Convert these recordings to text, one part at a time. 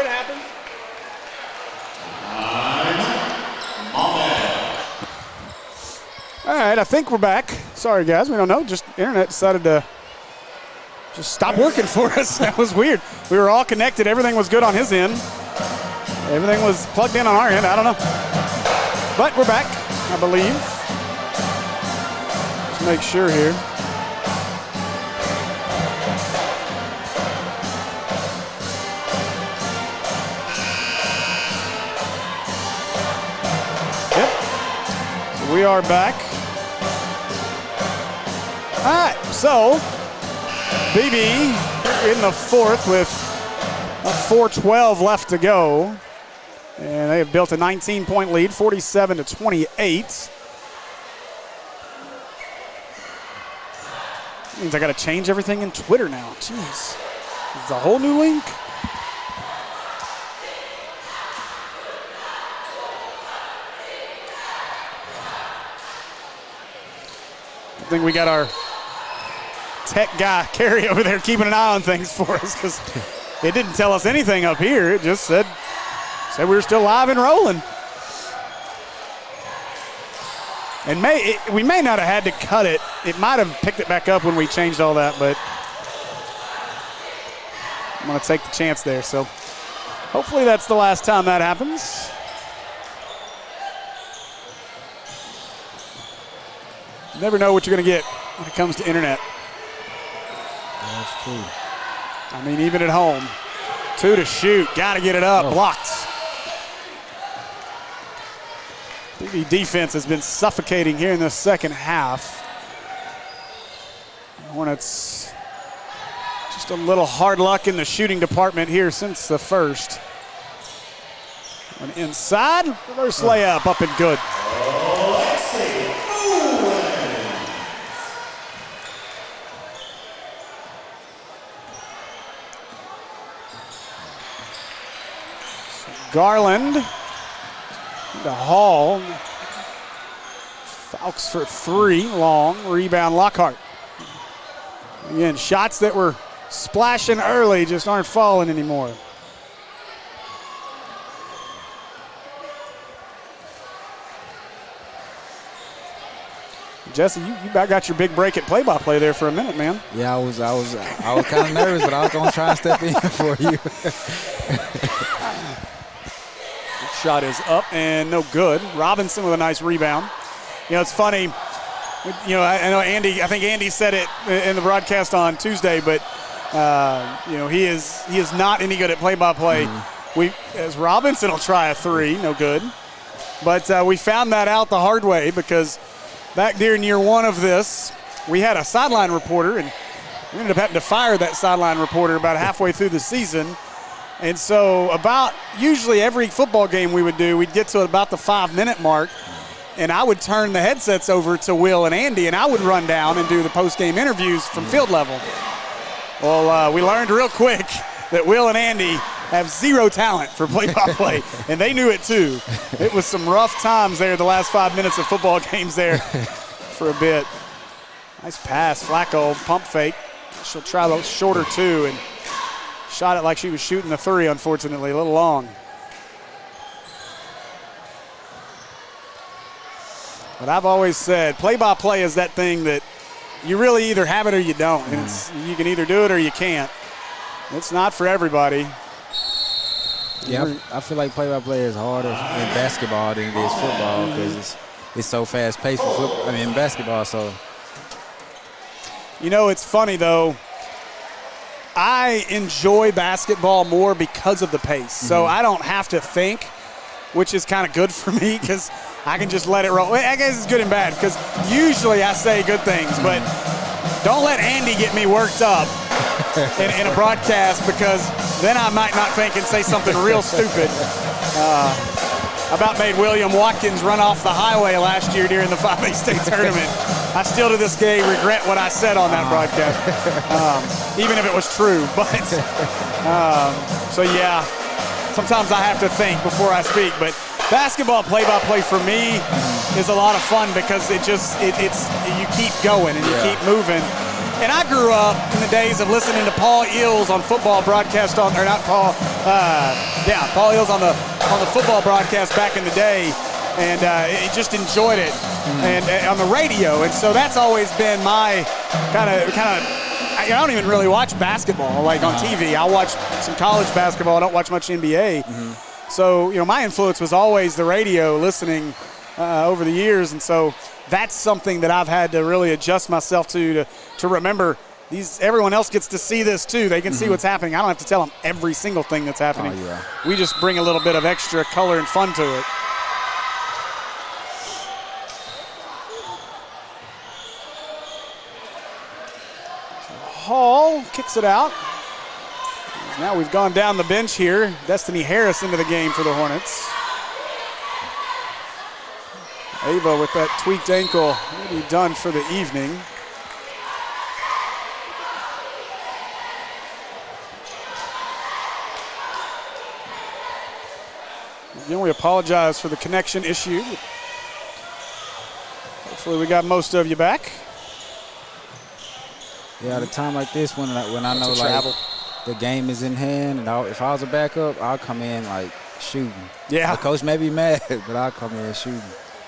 It happens. All right, I think we're back. Sorry, guys, we don't know. Just internet decided to just stop working for us. That was weird. We were all connected. Everything was good on his end. Everything was plugged in on our end. I don't know. But we're back, I believe. Let's make sure here. Yep. So we are back. All right, so Beebe in the fourth with a 4:12 left to go. And they have built a 19-point lead, 47-28. Means I got to change everything in Twitter now. Jeez. It's a whole new link. I think we got our tech guy, Kerry, over there keeping an eye on things for us because it didn't tell us anything up here. It just said we were still live and rolling. And we may not have had to cut it. It might have picked it back up when we changed all that, but I'm going to take the chance there. So hopefully that's the last time that happens. You never know what you're going to get when it comes to internet. That's true. I mean, even at home. 2 to shoot. Got to get it up. Blocked. The defense has been suffocating here in the second half. Hornets just a little hard luck in the shooting department here since the first. An inside, reverse layup, up and good. Garland to Hall. Fouks for 3, long, rebound Lockhart. Again, shots that were splashing early just aren't falling anymore. Jesse, you got your big break at play-by-play there for a minute, man. Yeah, I was kind of nervous, but I was gonna try and step in for you. Shot is up and no good. Robinson with a nice rebound. You know, it's funny. You know, I know Andy. I think Andy said it in the broadcast on Tuesday, but you know, he is not any good at play-by-play. As Robinson will try a 3, no good. But we found that out the hard way because back there in year 1 of this, we had a sideline reporter, and we ended up having to fire that sideline reporter about halfway through the season. And so about usually every football game we would do, we'd get to about the 5-minute mark, and I would turn the headsets over to Will and Andy, and I would run down and do the post-game interviews from field level. Well, we learned real quick that Will and Andy have 0 talent for play-by-play, and they knew it too. It was some rough times there the last 5 minutes of football games there for a bit. Nice pass, Flacco, pump fake. She'll try the shorter 2, and shot it like she was shooting the 3, unfortunately, a little long. But I've always said play-by-play is that thing that you really either have it or you don't. And you can either do it or you can't. It's not for everybody. Yeah, I feel like play-by-play is harder in basketball than it is football because it's so fast-paced for football. I mean, basketball, so. You know, it's funny, though. I enjoy basketball more because of the pace. So I don't have to think, which is kind of good for me because I can just let it roll. I guess it's good and bad because usually I say good things, but don't let Andy get me worked up in a broadcast because then I might not think and say something real stupid. About made William Watkins run off the highway last year during the 5A state tournament. I still to this day regret what I said on that broadcast, even if it was true. But so yeah, sometimes I have to think before I speak. But basketball play-by-play for me is a lot of fun because it's you keep going and you keep moving. And I grew up in the days of listening to Paul Eels on football broadcast Paul Eels on the football broadcast back in the day, and just enjoyed it, and on the radio. And so that's always been my kind of. I don't even really watch basketball like on TV. I watch some college basketball. I don't watch much NBA. So my influence was always the radio, listening over the years, and so that's something that I've had to really adjust myself to remember. Everyone else gets to see this too. They can see what's happening. I don't have to tell them every single thing that's happening. Oh, yeah. We just bring a little bit of extra color and fun to it. Hall kicks it out. Now we've gone down the bench here. Destiny Harris into the game for the Hornets. Ava with that tweaked ankle, maybe done for the evening. Again, we apologize for the connection issue. Hopefully we got most of you back. Yeah, at a time like this when I know like the game is in hand, and if I was a backup, I'll come in like shooting. Yeah. The coach may be mad, but I'll come in shooting.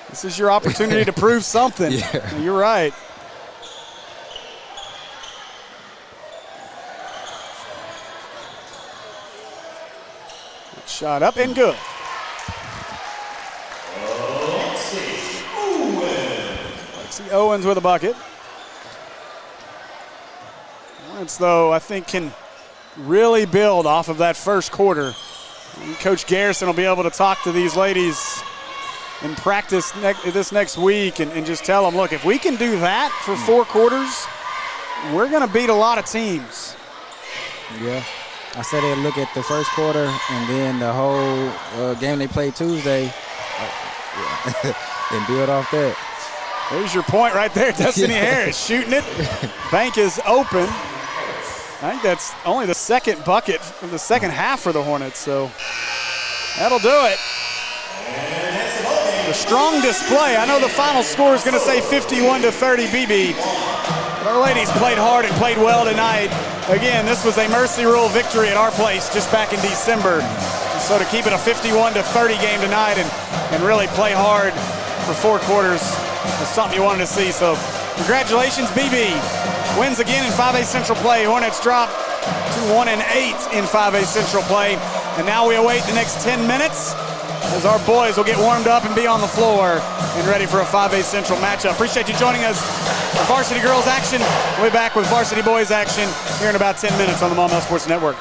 This is your opportunity to prove something. Yeah. You're right. Shot up and good. Lexi Owens with a bucket. Hornets, though, I think can really build off of that first quarter. And Coach Garrison will be able to talk to these ladies in practice this next week and just tell them, look, if we can do that for 4 quarters, we're going to beat a lot of teams. Yeah. I said they'd look at the first quarter and then the whole game they played Tuesday and build off that. There's your point right there. Destiny Harris shooting it. Bank is open. I think that's only the second bucket from the second half for the Hornets, so that'll do it. The strong display. I know the final score is going to say 51-30 Beebe. But our ladies played hard and played well tonight. Again, this was a mercy rule victory at our place just back in December. So to keep it a 51-30 game tonight and really play hard for 4 quarters is something you wanted to see. So congratulations, Beebe. Wins again in 5A Central play. Hornets drop to 1-8 in 5A Central play. And now we await the next 10 minutes as our boys will get warmed up and be on the floor and ready for a 5A Central matchup. Appreciate you joining us for Varsity Girls action. We'll be back with Varsity Boys action here in about 10 minutes on the Maumelle Sports Network.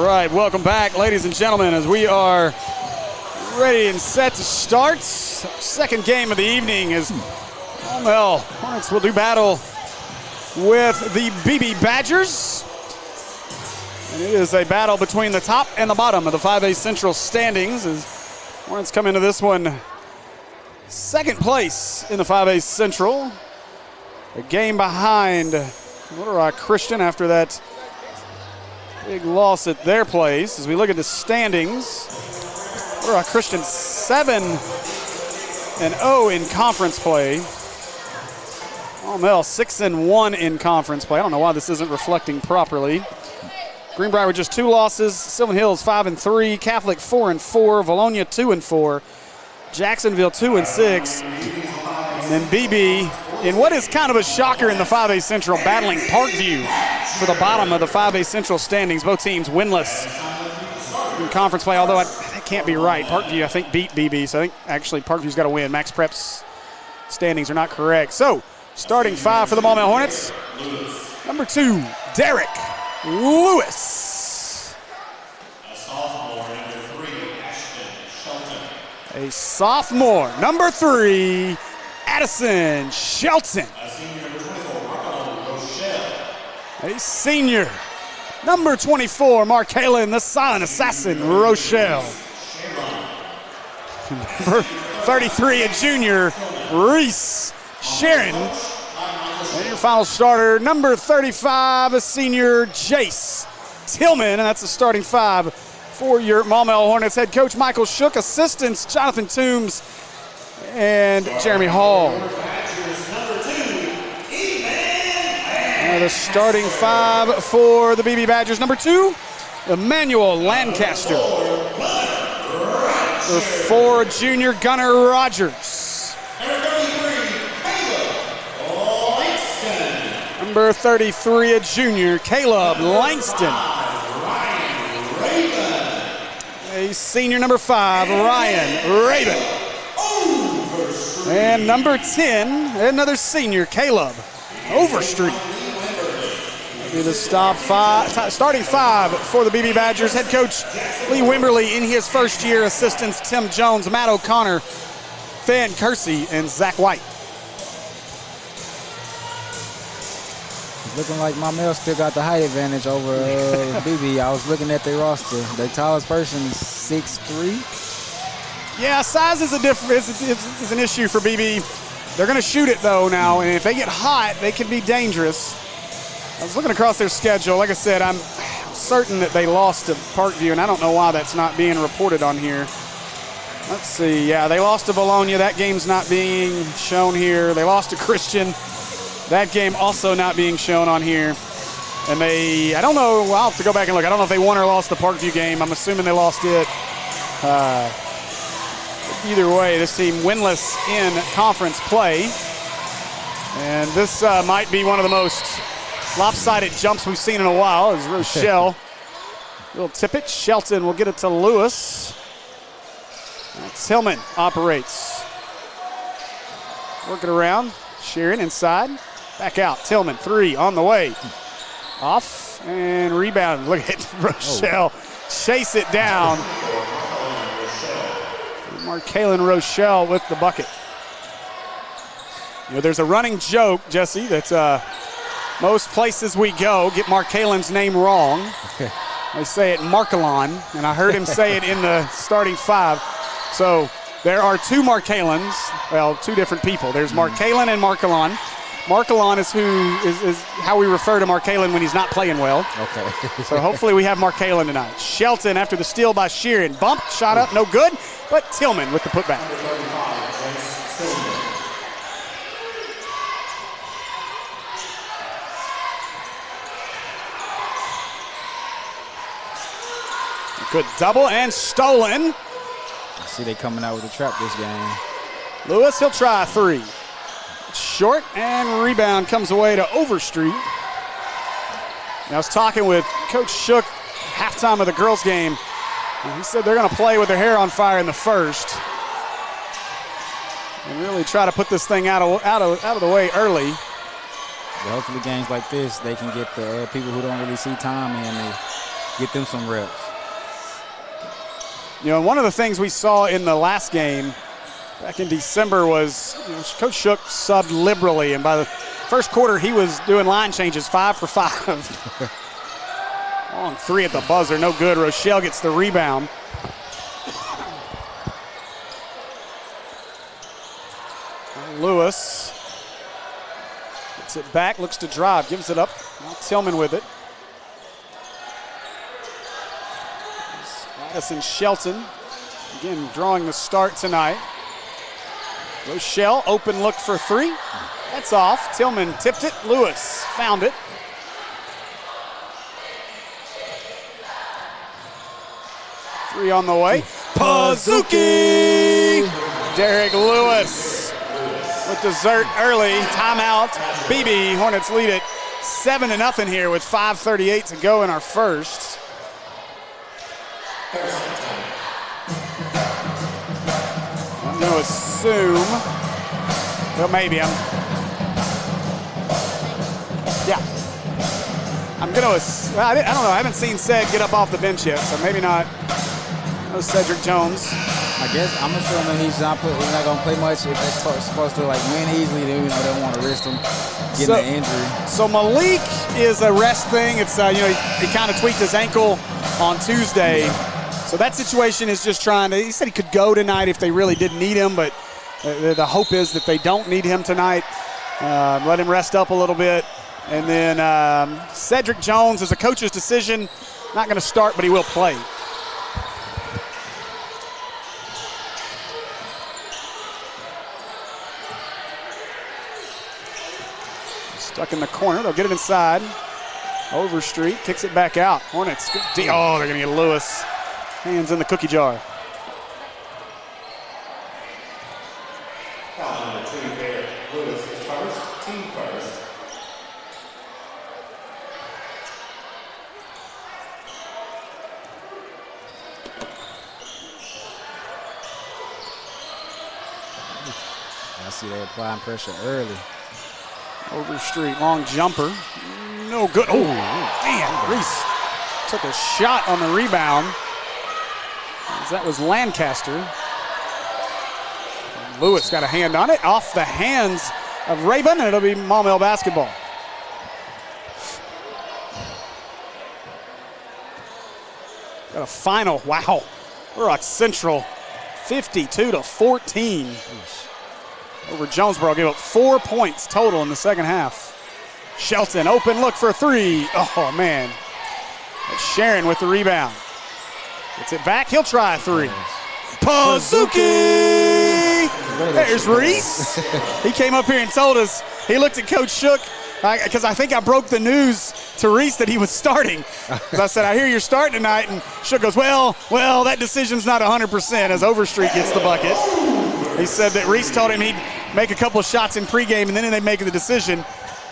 right, welcome back, ladies and gentlemen, as we are ready and set to start. Second game of the evening as Maumelle Hornets will do battle with the Beebe Badgers. And it is a battle between the top and the bottom of the 5A Central standings as Hornets come into this one second place in the 5A Central. A game behind Little Rock Christian after that big loss at their place. As we look at the standings, Little Rock Christian 7-0 in conference play. Maumelle 6-1 in conference play. I don't know why this isn't reflecting properly. Greenbrier with just 2 losses. Sylvan Hills 5-3. Catholic 4-4. Valonia 2-4. Jacksonville 2-6. And then Beebe in what is kind of a shocker in the 5A Central, battling Parkview for the bottom of the 5A Central standings. Both teams winless in conference play, although that can't be right. Parkview, I think, beat Beebe, so I think actually Parkview's got to win. Max Prep's standings are not correct. So, starting 5 for the Maumelle Hornets. Number 2, Derek Lewis. A sophomore, number 3, Addison Shelton. A senior, number 24, Markalen, the silent assassin, Rochelle. Number 33, a junior, Reese Sharon. And your final starter, number 35, a senior, Jace Tillman. And that's the starting 5 for your Maumelle Hornets. Head coach Michael Shook, assistants Jonathan Toombs and Jeremy Hall. And the starting 5 for the Beebe Badgers. Number 2, Emmanuel Lancaster. Number 4, junior Gunnar Rogers. Number 33, a junior, Caleb Langston. A senior, number 5, Ryan Raven. And number 10, another senior, Caleb Overstreet. That'll be the starting 5 for the Beebe Badgers. Head coach Lee Wimberly in his first year. Assistants Tim Jones, Matt O'Connor, Fan Kersey, and Zach White. Looking like Maumelle still got the height advantage over Beebe. I was looking at their roster. The tallest person is 6'3". Yeah, size is is an issue for Beebe. They're going to shoot it, though, now, and if they get hot, they can be dangerous. I was looking across their schedule. Like I said, I'm certain that they lost to Parkview, and I don't know why that's not being reported on here. Let's see. Yeah, they lost to Valonia. That game's not being shown here. They lost to Christian. That game also not being shown on here. And I don't know, I'll have to go back and look. I don't know if they won or lost the Parkview game. I'm assuming they lost it. Either way, this team winless in conference play. And this might be one of the most lopsided jumps we've seen in a while as Rochelle will tip it. Shelton will get it to Lewis. Tillman operates. Work it around. Sheeran inside. Back out. Tillman, 3 on the way. Off and rebound. Look at Rochelle chase it down. Markalen Rochelle with the bucket. You know, there's a running joke, Jesse, that most places we go get Markalen's name wrong. They say it Markalon, and I heard him say it in the starting 5. So there are 2 Markalens, well, 2 different people. There's Markalen and Markalon. Markalon is how we refer to Markalen when he's not playing well. Okay. So hopefully we have Markalen tonight. Shelton after the steal by Sheeran. Bump, shot up, no good, but Tillman with the putback. Good double and stolen. I see they coming out with a trap this game. Lewis, he'll try a 3. Short, and rebound comes away to Overstreet. I was talking with Coach Shook halftime of the girls' game. And he said they're going to play with their hair on fire in the first and really try to put this thing out of the way early. But hopefully games like this, they can get the people who don't really see time in. get them some reps. You know, one of the things we saw in the last game back in December was, you know, Coach Shook subbed liberally, and by the first quarter he was doing line changes 5 for 5. On 3 at the buzzer, no good. Rochelle gets the rebound. Lewis gets it back, looks to drive, gives it up. Now Tillman with it. Addison Shelton, again, drawing the start tonight. Rochelle, open look for 3. That's off. Tillman tipped it. Lewis found it. Three on the way. Pazuki! Derek Lewis with dessert early. Timeout. Beebe. Hornets lead it 7-0 here with 5:38 to go in our first. I'm going to assume, well, maybe I'm going to, I don't know, I haven't seen Ced get up off the bench yet, so maybe not. No Cedric Jones. I guess I'm assuming he's not going to play much. If they're supposed to like win easily, then they don't want to risk him getting an injury. So Malik is a rest thing. It's he kind of tweaked his ankle on Tuesday. So that situation is just trying to, he said he could go tonight if they really didn't need him, but the hope is that they don't need him tonight. Let him rest up a little bit. And then Cedric Jones is a coach's decision. Not going to start, but he will play. Stuck in the corner. They'll get it inside. Overstreet kicks it back out. Hornets. Oh, they're going to get Lewis. Hands in the cookie jar. Lewis is first, team first. I see they applying pressure early. Overstreet, long jumper. No good. Oh, man. Reese took a shot on the rebound. That was Lancaster. Lewis got a hand on it. Off the hands of Rabin, and it'll be Maumelle basketball. Got a final. Wow. We're at Central 52-14. Over Jonesboro. Gave up 4 points total in the second half. Shelton, open look for 3. Oh, man. That's Sharon with the rebound. Gets it back. He'll try a 3. Pazuki! There's Reese. He came up here and told us, he looked at Coach Shook, because I think I broke the news to Reese that he was starting. I said, I hear you're starting tonight. And Shook goes, well, that decision's not 100% as Overstreet gets the bucket. He said that Reese told him he'd make a couple of shots in pregame and then they'd make the decision.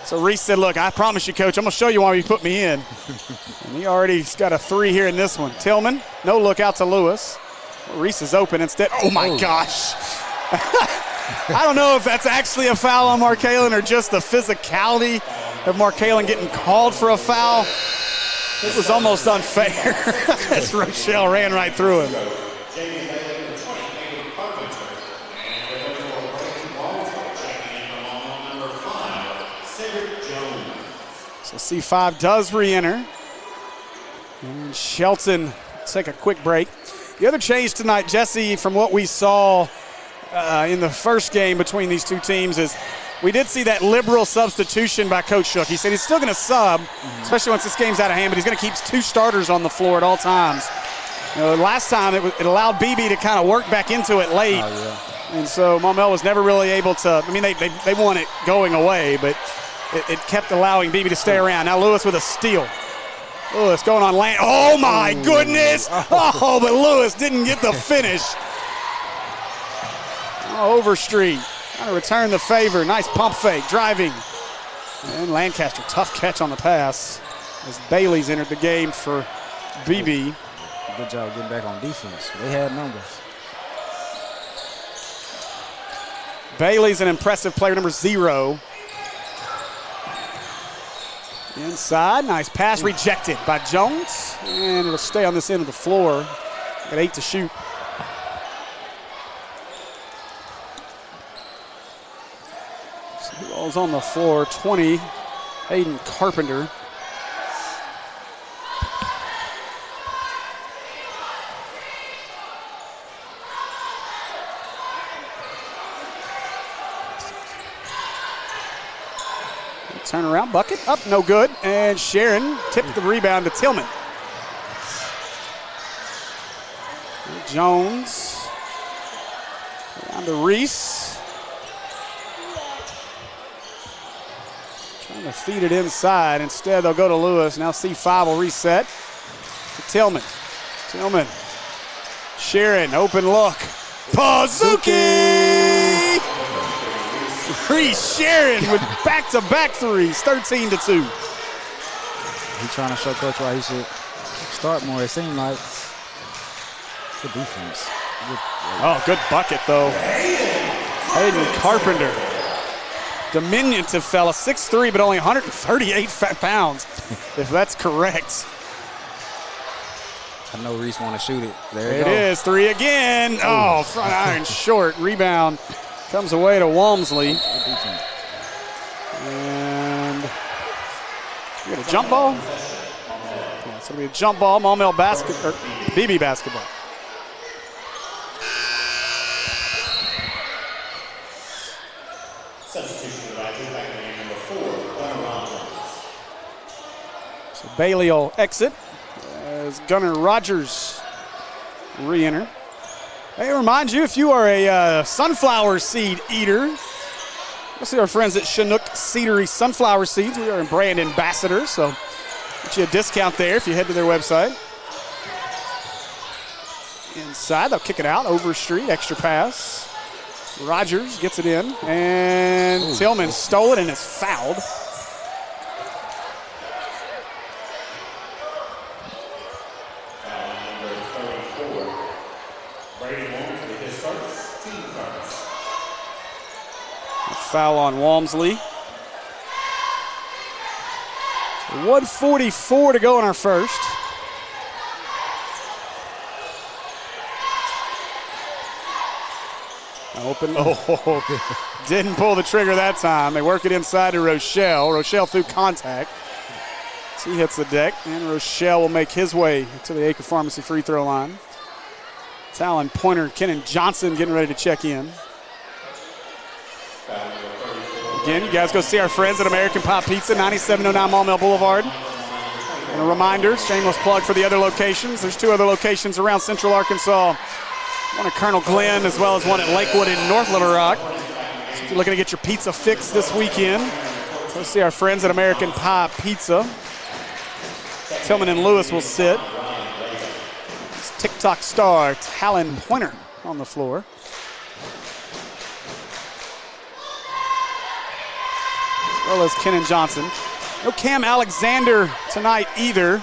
So Reese said, look, I promise you, Coach, I'm going to show you why you put me in. And he already's got a 3 here in this one. Tillman, no look out to Lewis. Reese is open instead. Oh, my gosh. I don't know if that's actually a foul on Markalen or just the physicality of Markalen getting called for a foul. It was almost unfair as Rochelle ran right through him. So C5 does re-enter. And Shelton take a quick break. The other change tonight, Jesse, from what we saw in the first game between these two teams is we did see that liberal substitution by Coach Shook. He said he's still going to sub, especially once this game's out of hand, but he's going to keep 2 starters on the floor at all times. You know, last time it allowed Beebe to kind of work back into it late. Oh, yeah. And so Maumelle was never really able to, I mean, they want it going away, but it kept allowing Beebe to stay around. Now Lewis with a steal. Lewis going on lane. Oh, my goodness. Oh, but Lewis didn't get the finish. Overstreet trying to return the favor. Nice pump fake, driving. And Lancaster, tough catch on the pass as Bailey's entered the game for Beebe. Good job getting back on defense. They had numbers. Bailey's an impressive player, number 0. Inside, nice pass rejected by Jones. And it'll stay on this end of the floor. Got 8 to shoot. So ball's on the floor, 20, Hayden Carpenter. Turnaround bucket, up, no good. And Sharon tipped the rebound to Tillman. Jones, down to Reese. Trying to feed it inside. Instead, they'll go to Lewis. Now C5 will reset to Tillman. Tillman, Sharon, open look. Pazuki! Reese Sharon with back-to-back threes, 13-2. He's trying to show Coach why he should start more, it seemed like. Good defense. Oh, good bucket, though. Hayden Carpenter. Diminutive fella, 6'3", but only 138 pounds, if that's correct. I know Reese want to shoot it. There it is, 3 again. Oh, front iron short. Rebound comes away to Walmsley. And you got a jump ball? Yeah, it's going to be a jump ball, Maumelle Beebe basketball. Substitution arriving back in number 4, Gunnar Rogers. So Bailey will exit as Gunnar Rogers re-enter. Hey, remind you, if you are a sunflower seed eater, we'll see our friends at Chinook Seedery Sunflower Seeds. We are a brand ambassador, so get you a discount there if you head to their website. Inside, they'll kick it out, Overstreet, extra pass. Rogers gets it in, and Tillman stole it and is fouled. Foul on Walmsley. 1:44 to go in our first. Open. Oh, didn't pull the trigger that time. They work it inside to Rochelle. Rochelle through contact. So he hits the deck, and Rochelle will make his way to the Acre Pharmacy free throw line. Talon Pointer, Kenan Johnson getting ready to check in. Again, you guys go see our friends at American Pop Pizza, 9709 Maumelle Boulevard. And a reminder, shameless plug for the other locations. There's 2 other locations around Central Arkansas. One at Colonel Glenn as well as one at Lakewood in North Little Rock. So if you're looking to get your pizza fix this weekend, go see our friends at American Pie Pizza. Tillman and Lewis will sit. It's TikTok star Talon Pointer on the floor. As well as Kenan Johnson. No Cam Alexander tonight either.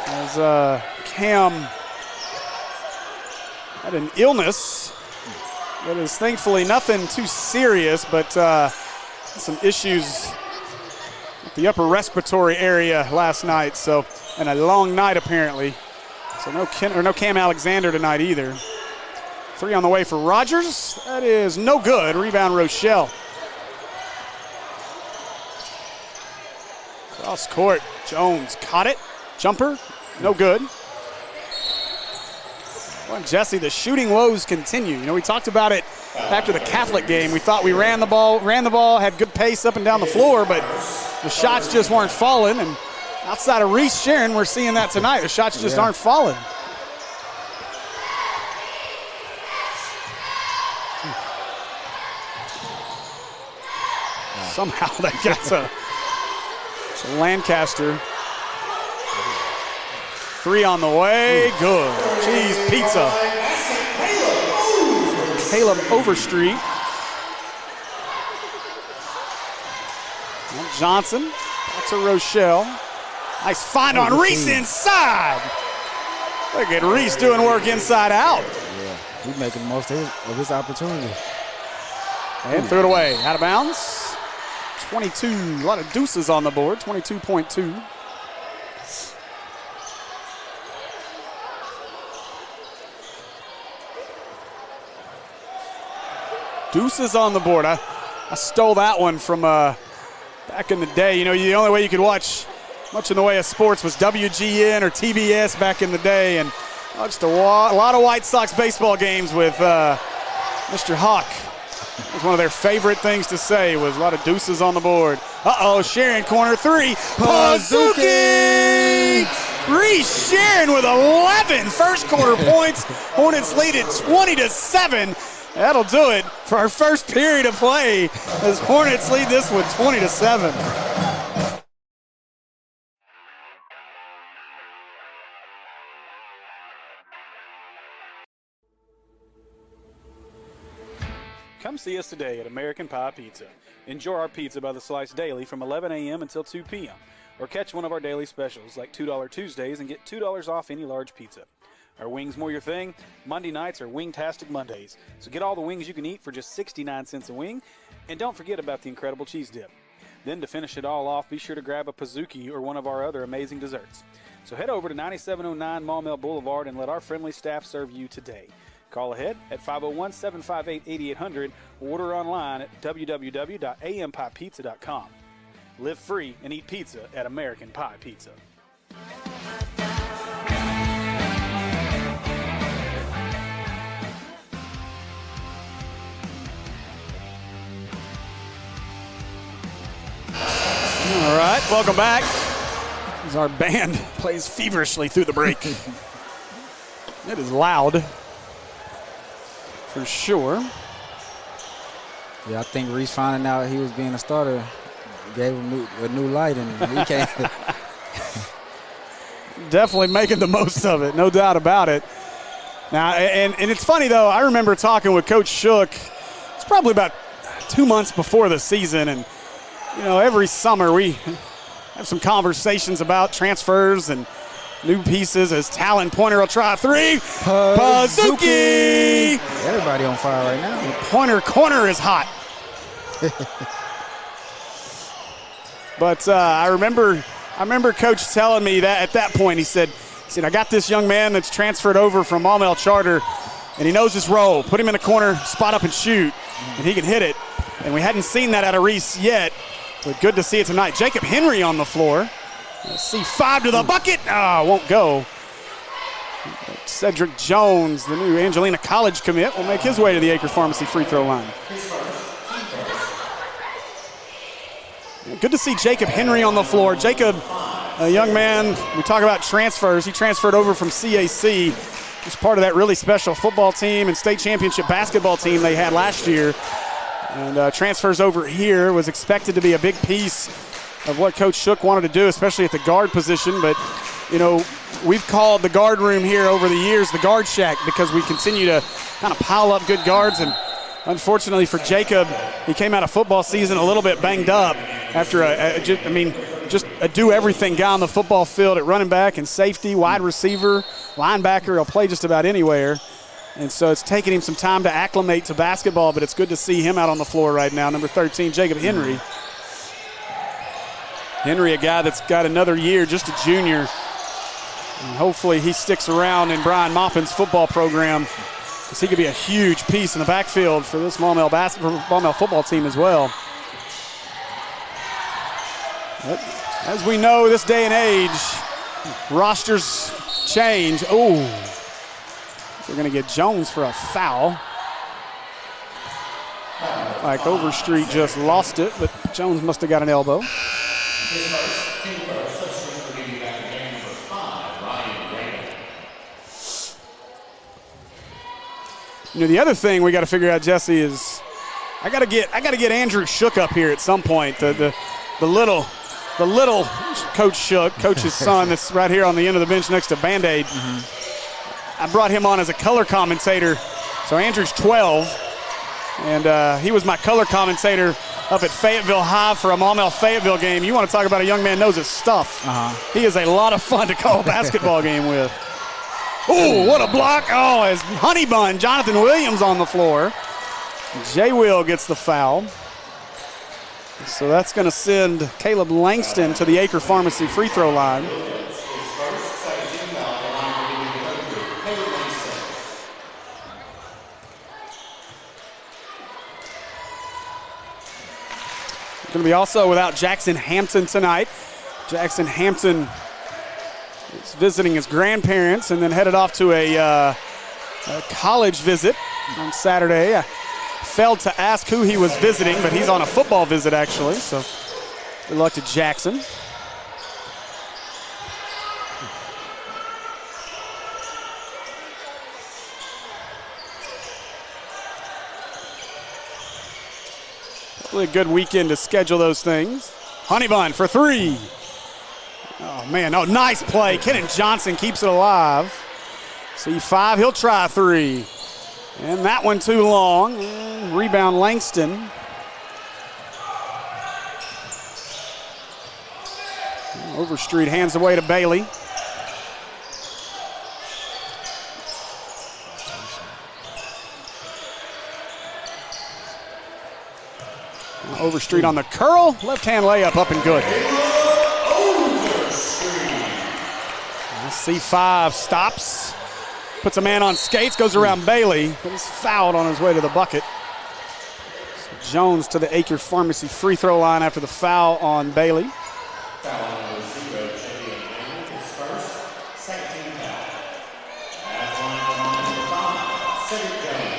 As Cam had an illness that is thankfully nothing too serious, but some issues with the upper respiratory area last night. So, and a long night apparently. So no Cam Alexander tonight either. 3 on the way for Rogers. That is no good. Rebound Rochelle. Cross court, Jones caught it. Jumper, no good. Well, Jesse, the shooting woes continue. You know, we talked about it after the Catholic game. We thought we ran the ball, had good pace up and down the floor, but the shots just weren't falling. And outside of Reese Sharon, we're seeing that tonight. The shots just aren't falling. Somehow they got to Lancaster. 3 on the way, good. Cheese pizza. Caleb Overstreet. And Johnson, back to Rochelle. Nice find on Reese inside. Look at Reese doing work inside out. Yeah, he's making the most of his opportunity. And threw it away, out of bounds. 22, a lot of deuces on the board, 22.2. Deuces on the board. I stole that one from back in the day. You know, the only way you could watch much in the way of sports was WGN or TBS back in the day, and just a lot of White Sox baseball games with Mr. Hawk. It was one of their favorite things to say was a lot of deuces on the board. Uh-oh, Sharon, corner three. Pazuki! Reese Sharon with 11 first quarter points. Hornets lead it 20-7. That'll do it for our first period of play as Hornets lead this one 20-7. Come see us today at American Pie Pizza. Enjoy our pizza by the slice daily from 11 a.m. until 2 p.m. Or catch one of our daily specials like $2 Tuesdays and get $2 off any large pizza. Are wings more your thing? Monday nights are Wingtastic Mondays. So get all the wings you can eat for just 69 cents a wing. And don't forget about the incredible cheese dip. Then to finish it all off, be sure to grab a Pazuki or one of our other amazing desserts. So head over to 9709 Maumelle Boulevard and let our friendly staff serve you today. Call ahead at 501-758-8800 or order online at www.ampiepizza.com. Live free and eat pizza at American Pie Pizza. All right, welcome back. As our band plays feverishly through the break. It is loud, for sure. Yeah, I think Reese finding out he was being a starter gave him a new light, and he can't. Definitely making the most of it, no doubt about it. Now, and it's funny, though, I remember talking with Coach Shook. It's probably about 2 months before the season, and you know, every summer we have some conversations about transfers and new pieces as Talon Pointer will try a three. Pazuki! Everybody on fire right now. Pointer corner is hot. But I remember Coach telling me that at that point he said, I got this young man that's transferred over from Maumelle Charter, and he knows his role. Put him in the corner, spot up and shoot, and he can hit it. And we hadn't seen that out of Reese yet. But good to see it tonight. Jacob Henry on the floor. Let's see, 5 to the bucket. Won't go. Cedric Jones, the new Angelina College commit, will make his way to the Acre Pharmacy free throw line. Good to see Jacob Henry on the floor. Jacob, a young man, we talk about transfers. He transferred over from CAC. He's part of that really special football team and state championship basketball team they had last year. And transfers over here, was expected to be a big piece of what Coach Shook wanted to do, especially at the guard position. But, you know, we've called the guard room here over the years the guard shack because we continue to kind of pile up good guards. And unfortunately for Jacob, he came out of football season a little bit banged up after just a do-everything guy on the football field at running back and safety, wide receiver, linebacker. He'll play just about anywhere. And so it's taking him some time to acclimate to basketball, but it's good to see him out on the floor right now. Number 13, Jacob Henry. Henry, a guy that's got another year, just a junior. And hopefully he sticks around in Brian Maupin's football program because he could be a huge piece in the backfield for this Maumelle football team as well. But as we know, this day and age, rosters change. Ooh. We're going to get Jones for a foul. Like Overstreet just lost it, but Jones must have got an elbow. You know, the other thing we got to figure out, Jesse, is I got to get Andrew Shook up here at some point. The little Coach Shook, Coach's son, that's right here on the end of the bench next to Band-Aid. Mm-hmm. I brought him on as a color commentator. So Andrew's 12, and he was my color commentator up at Fayetteville High for a Maumelle Fayetteville game. You want to talk about a young man knows his stuff. He is a lot of fun to call a basketball game with. Ooh, what a block. Oh, as Honey Bun, Jonathan Williams on the floor. Jay Will gets the foul. So that's going to send Caleb Langston to the Acre Pharmacy free throw line. Going to be also without Jackson Hampton tonight. Jackson Hampton is visiting his grandparents and then headed off to a college visit on Saturday. I failed to ask who he was visiting, but he's on a football visit actually, so good luck to Jackson. Really a good weekend to schedule those things. Honeybun for three. Oh, man, oh, nice play. Kenan Johnson keeps it alive. C5, he'll try three. And that one too long. And rebound Langston. Overstreet hands away to Bailey. Overstreet on the curl. Left-hand layup up and good. C5 stops. Puts a man on skates. Goes around Bailey. But he's fouled on his way to the bucket. So Jones to the Acre Pharmacy free throw line after the foul on Bailey. Foul number 0, Champion Hammond is first. Second team foul. At number 5, Cedric Jones.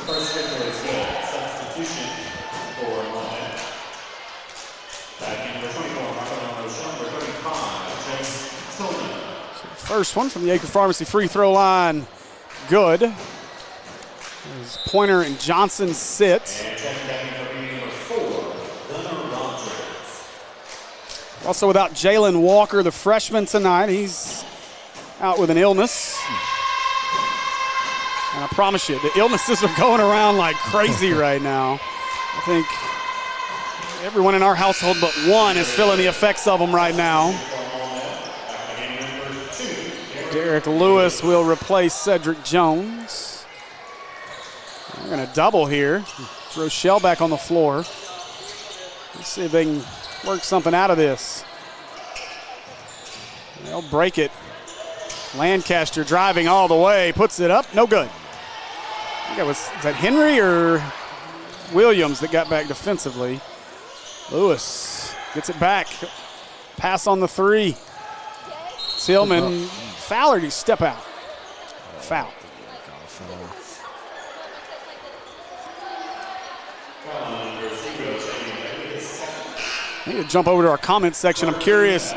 First victory is good. Substitution for London. Back in number 24, number 35, Chase Tillman. First one from the Acre Pharmacy free throw line. Good. As Pointer and Johnson sit. And checking back in number 4, Gunnar Rogers. Also without Jalen Walker, the freshman tonight. He's out with an illness. And I promise you, the illnesses are going around like crazy right now. I think everyone in our household but one is feeling the effects of them right now. Derek Lewis will replace Cedric Jones. We're going to double here. Rochelle back on the floor. Let's see if they can work something out of this. They'll break it. Lancaster driving all the way, puts it up, no good. I think it was that Henry or Williams that got back defensively. Lewis gets it back. Pass on the three. Tillman, foul or did he step out? Foul. I need to jump over to our comments section. I'm curious.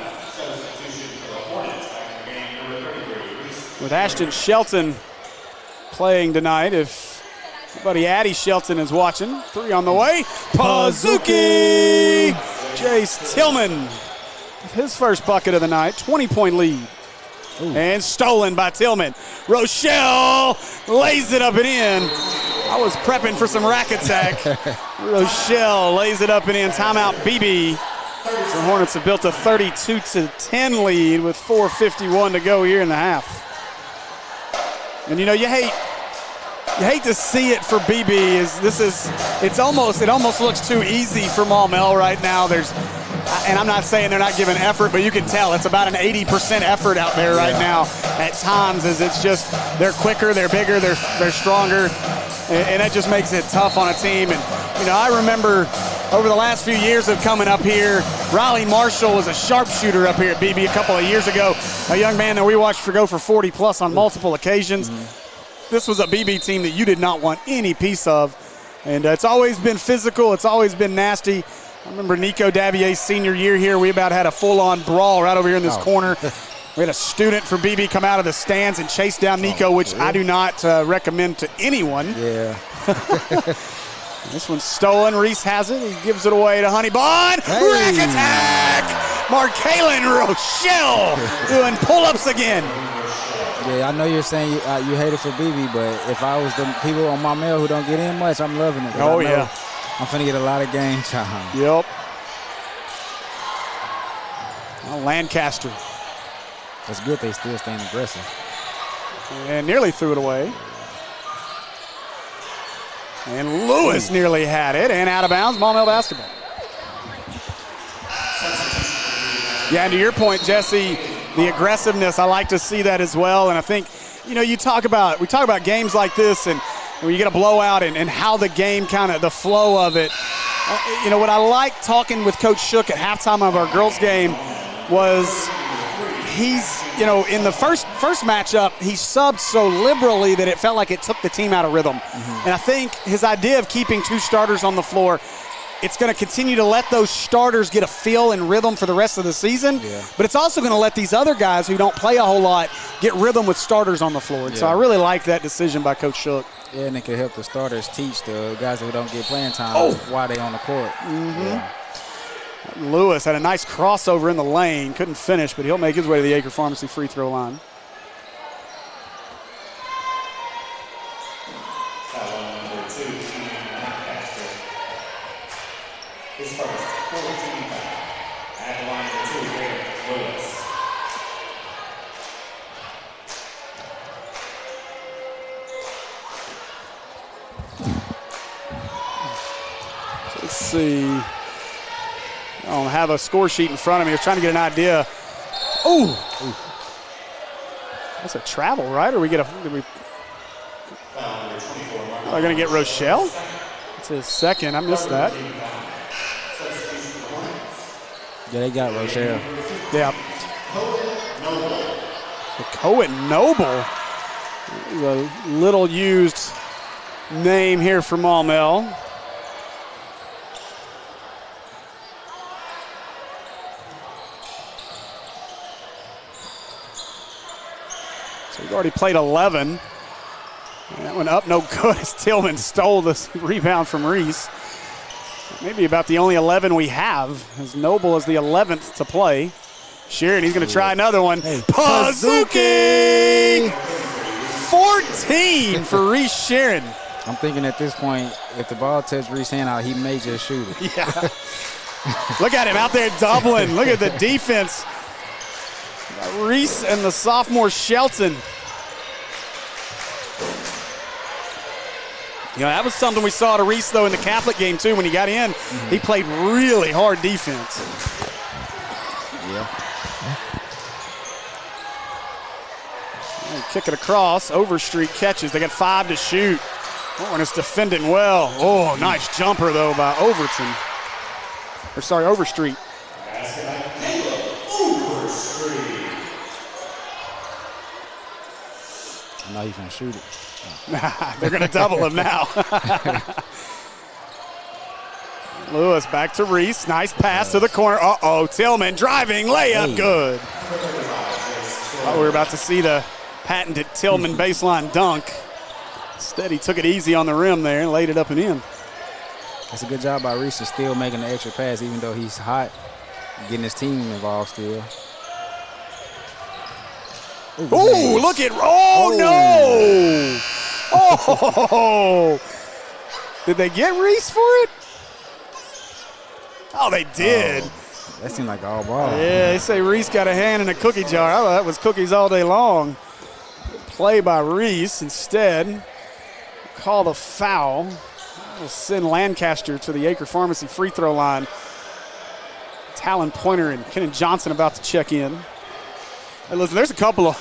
With Ashton Shelton playing tonight, if buddy Addie Shelton is watching. Three on the way. Pazuki! Jace Tillman. His first bucket of the night. 20-point lead. Ooh. And stolen by Tillman. Rochelle lays it up and in. I was prepping for some rack attack. Rochelle lays it up and in. Timeout, Beebe. The Hornets have built a 32-10 lead with 4:51 to go here in the half. And you know, you hate to see it for Beebe. It almost looks too easy for Maumelle right now. And I'm not saying they're not giving effort, but you can tell it's about an 80% effort out there right now at times, as it's just they're quicker, they're bigger, they're stronger, and that just makes it tough on a team. And you know, I remember over the last few years of coming up here, Riley Marshall was a sharpshooter up here at Beebe a couple of years ago, a young man that we watched go for 40+ on multiple occasions. This was a Beebe team that you did not want any piece of, and it's always been physical, it's always been nasty. I remember Nico Davier's senior year here, we about had a full-on brawl right over here in this corner. We had a student from Beebe come out of the stands and chase down Nico, which I do not recommend to anyone. Yeah. This one's stolen. Reese has it. He gives it away to Honeybun. Hey. Rack attack! Markalen Rochelle doing pull-ups again. Yeah, I know you're saying you hate it for Beebe, but if I was the people on Maumelle who don't get in much, I'm loving it. Oh, yeah. I'm finna get a lot of game time. Yep. Well, Lancaster. That's good they still staying aggressive. And nearly threw it away. And Lewis nearly had it, and out of bounds, Maumelle basketball. Yeah, and to your point, Jesse, the aggressiveness, I like to see that as well. And I think, we talk about games like this and when you get a blowout and how the game the flow of it. What I like talking with Coach Shook at halftime of our girls game was he's, in the first matchup, he subbed so liberally that it felt like it took the team out of rhythm. And I think his idea of keeping 2 starters on the floor, it's going to continue to let those starters get a feel and rhythm for the rest of the season. Yeah. But it's also going to let these other guys who don't play a whole lot get rhythm with starters on the floor. And so I really like that decision by Coach Shook. Yeah, and it can help the starters teach the guys who don't get playing time why they on the court. Yeah. Lewis had a nice crossover in the lane. Couldn't finish, but he'll make his way to the Acre Pharmacy free throw line. Number 2, his first 14 foul. At the line for 2, Lewis. So let's see. I don't have a score sheet in front of me. I was trying to get an idea. Ooh. That's a travel, right? Or we get a? Did we? Are going to get Rochelle? It's his second. I missed that. Yeah, they got Rochelle. Yeah. The Cohen Noble. The little used name here for Maumelle. So we've already played 11. That one up no good as Tillman stole this rebound from Reese. Maybe about the only 11 we have, as Noble is the 11th to play. Sheeran, he's going to try another one. Pazuki! 14 for Reese Sheeran. I'm thinking at this point, if the ball touches Reese's hand out, he may just shoot it. Yeah. Look at him out there doubling. Look at the defense. Reese and the sophomore Shelton. That was something we saw to Reese, though, in the Catholic game, too. When he got in, he played really hard defense. Yeah. Kick it across. Overstreet catches. They got 5 to shoot. Hornets defending well. Oh, nice jumper, though, by Overstreet. Now he's going to shoot it. They're going to double him now. Lewis back to Reese. Nice pass to the corner. Tillman driving. Layup. Good. We were about to see the patented Tillman baseline dunk. Instead, he took it easy on the rim there and laid it up and in. That's a good job by Reese to still making the extra pass, even though he's hot, getting his team involved still. Ooh, look at, no! Oh! Did they get Reese for it? Oh, they did. That seemed like all ball. Yeah, they say Reese got a hand in a cookie jar. I thought that was cookies all day long. Play by Reese. Instead, call the foul. We'll send Lancaster to the Acre Pharmacy free throw line. Talon Pointer and Kenan Johnson about to check in. Hey, listen, there's a couple of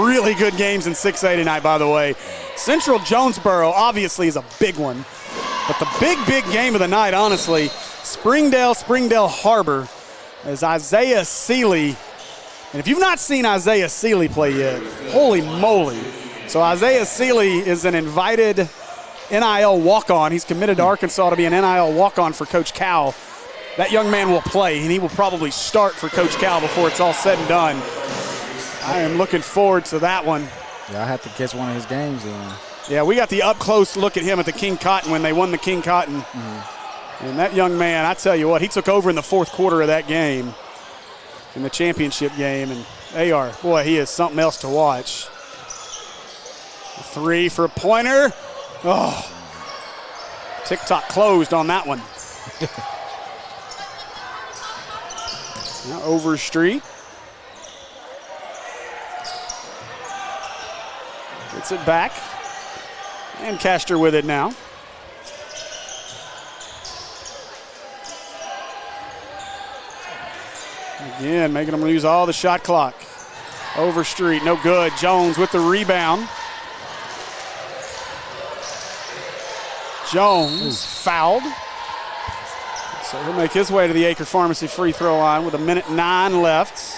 really good games in 6A tonight, by the way. Central Jonesboro obviously is a big one. But the big game of the night, honestly, Springdale Harbor, as Isaiah Seeley. And if you've not seen Isaiah Seeley play yet, holy moly. So Isaiah Seeley is an invited NIL walk-on. He's committed to Arkansas to be an NIL walk-on for Coach Cal. That young man will play, and he will probably start for Coach Cal before it's all said and done. I am looking forward to that one. Yeah, I have to catch one of his games then. Yeah, we got the up-close look at him at the King Cotton when they won the King Cotton. And that young man, I tell you what, he took over in the fourth quarter of that game, in the championship game, and he is something else to watch. 3 for Pointer. Oh, TikTok closed on that one. Now Overstreet. Gets it back. Lancaster with it now. Again, making them use all the shot clock. Overstreet, no good. Jones with the rebound. Jones fouled. So he'll make his way to the Acre Pharmacy free throw line with 1:09 left.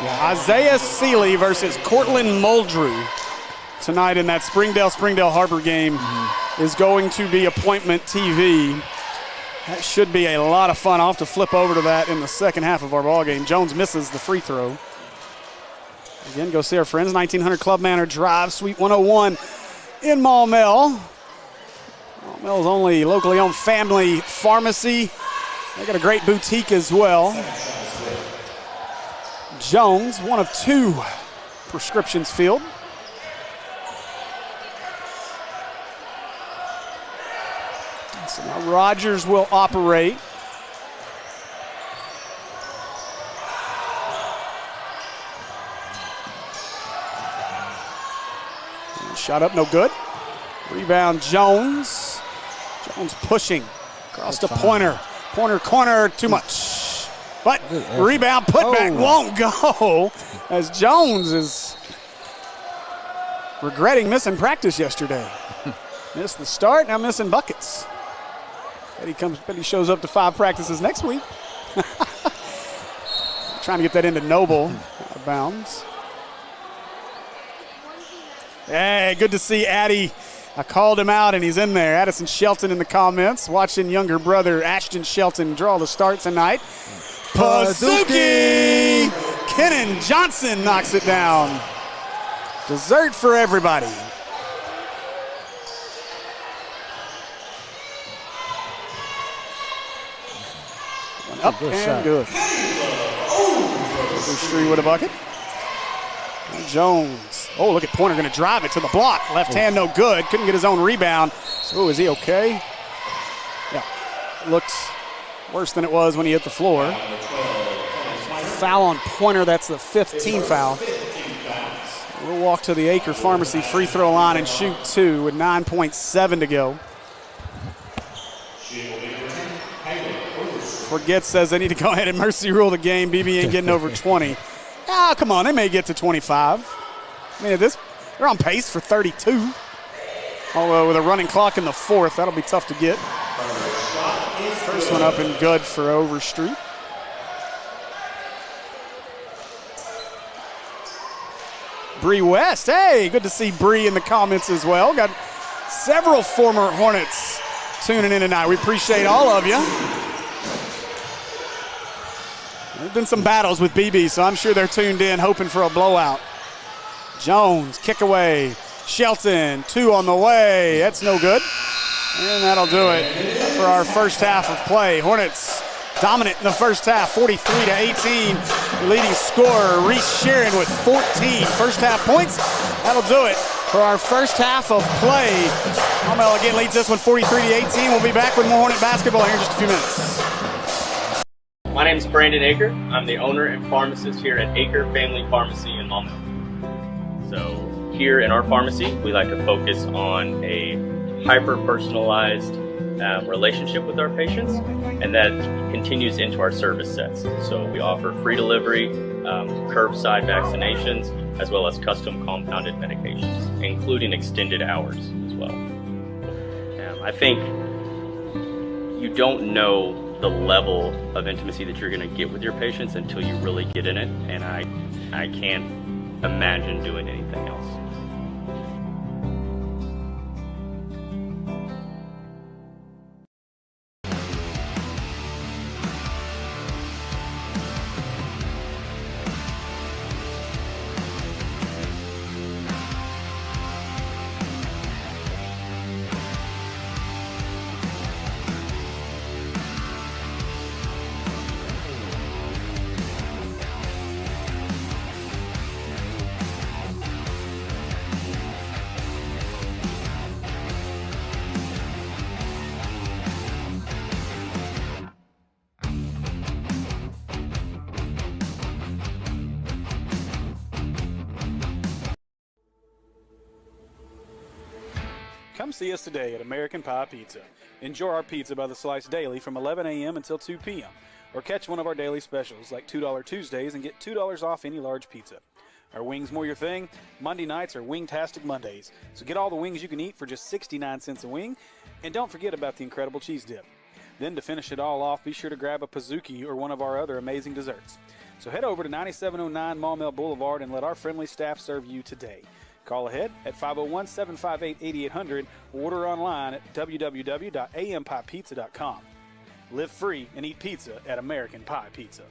Yeah, Isaiah Seeley versus Cortland Muldrew tonight in that Springdale Harbor game is going to be appointment TV. That should be a lot of fun. I'll have to flip over to that in the second half of our ball game. Jones misses the free throw. Again, go see our friends. 1900 Club Manor Drive, Suite 101 in Maumelle. Maumelle's only locally owned family pharmacy. They got a great boutique as well. Jones, one of 2 prescriptions filled. So now Rogers will operate. Shot up, no good. Rebound, Jones. Jones pushing across to Pointer. Pointer corner, too much. But rebound, putback won't go as Jones is regretting missing practice yesterday. Missed the start, now missing buckets. Bet he shows up to 5 practices next week. Trying to get that into Noble, out of bounds. Hey, good to see Addie. I called him out, and he's in there. Addison Shelton in the comments, watching younger brother Ashton Shelton draw the start tonight. Pazuki! Kennan Johnson knocks it down. Dessert for everybody. One up and shot. Good. Street with a bucket. Jones. Oh, look at Pointer going to drive it to the block. Left hand, no good. Couldn't get his own rebound. So is he okay? Yeah. Looked worse than it was when he hit the floor. Foul on Pointer. That's the 5th team foul. We'll walk to the Acre Pharmacy free throw line and shoot 2 with 9.7 to go. Forget says they need to go ahead and mercy rule the game. Beebe ain't getting over 20. Ah, come on, they may get to 25. I mean, they're on pace for 32. Although with a running clock in the 4th, that'll be tough to get. First one up and good for Overstreet. Bree West, hey, good to see Bree in the comments as well. Got several former Hornets tuning in tonight. We appreciate all of you. There's been some battles with Beebe, so I'm sure they're tuned in hoping for a blowout. Jones, kick away. Shelton, 2 on the way. That's no good. And that'll do it for our first half of play. Hornets dominant in the first half, 43-18. The leading scorer, Reese Sheeran with 14 first half points. That'll do it for our first half of play. Maumelle again leads this one 43-18. We'll be back with more Hornet basketball here in just a few minutes. My name is Brandon Aker. I'm the owner and pharmacist here at Aker Family Pharmacy in Maumelle. So here in our pharmacy, we like to focus on a hyper-personalized relationship with our patients, and that continues into our service sets. So we offer free delivery, curbside vaccinations, as well as custom compounded medications, including extended hours as well. I think you don't know the level of intimacy that you're going to get with your patients until you really get in it, and I can't imagine doing anything else. Come see us today at American Pie Pizza. Enjoy our pizza by the slice daily from 11 a.m. until 2 p.m. Or catch one of our daily specials like $2 Tuesdays and get $2 off any large pizza. Are wings more your thing? Monday nights are Wingtastic Mondays. So get all the wings you can eat for just 69 cents a wing. And don't forget about the incredible cheese dip. Then to finish it all off, be sure to grab a Pizookie or one of our other amazing desserts. So head over to 9709 Maumelle Boulevard and let our friendly staff serve you today. Call ahead at 501-758-8800 or order online at www.ampipizza.com. Live free and eat pizza at American Pie Pizza.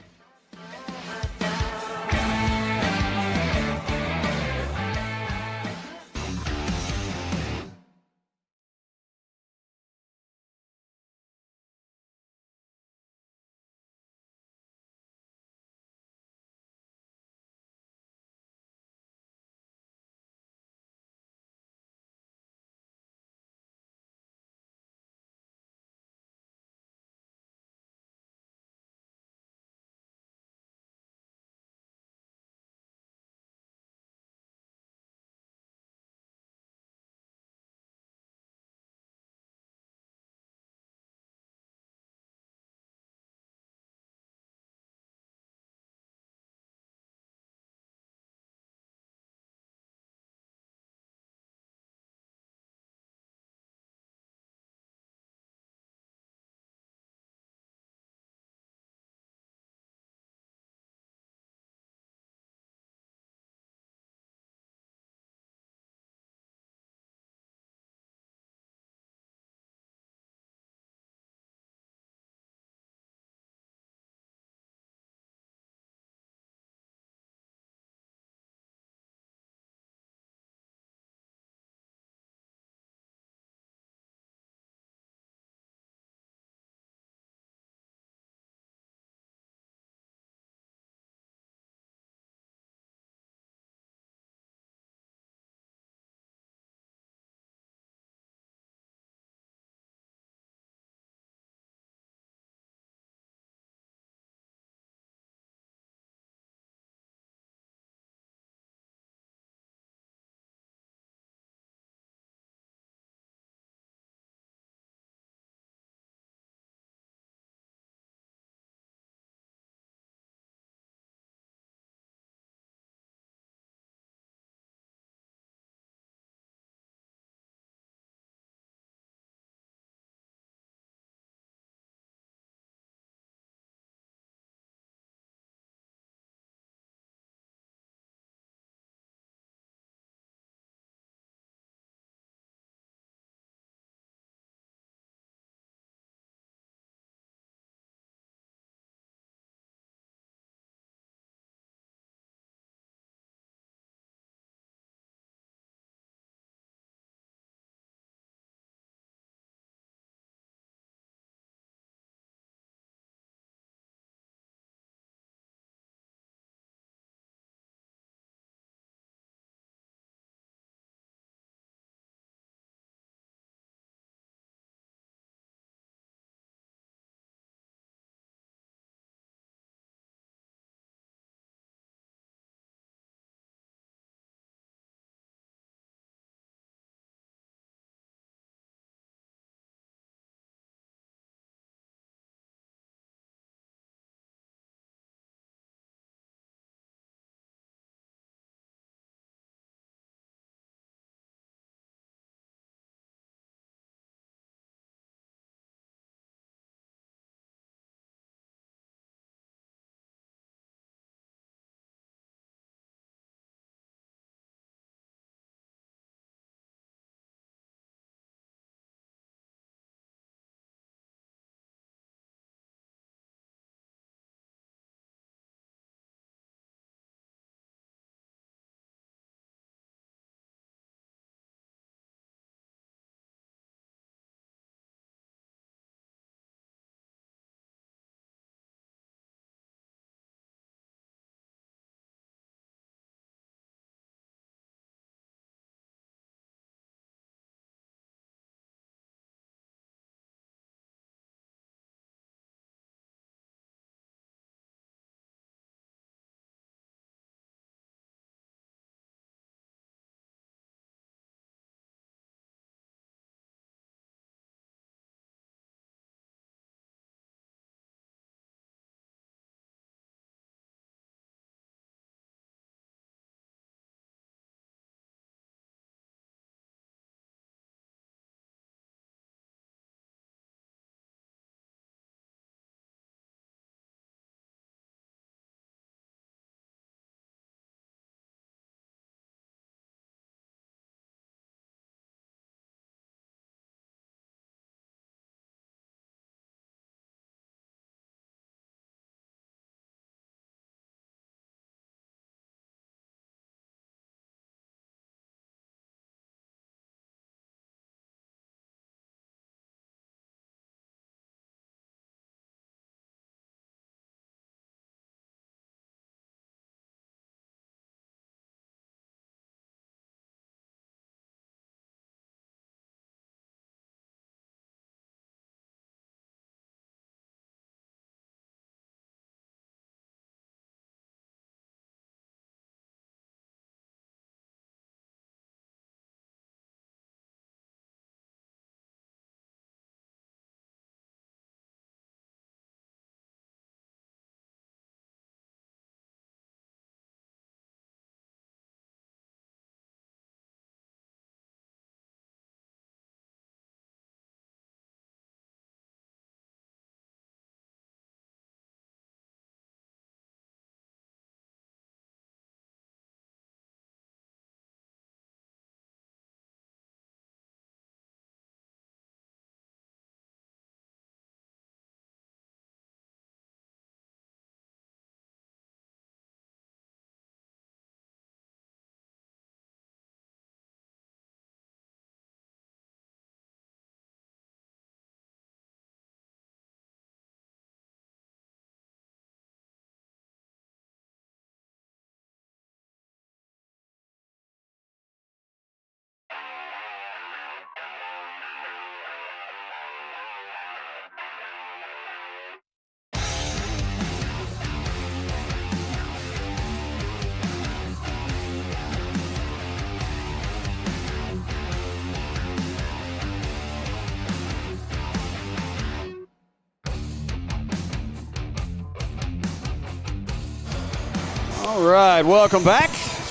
All right, welcome back.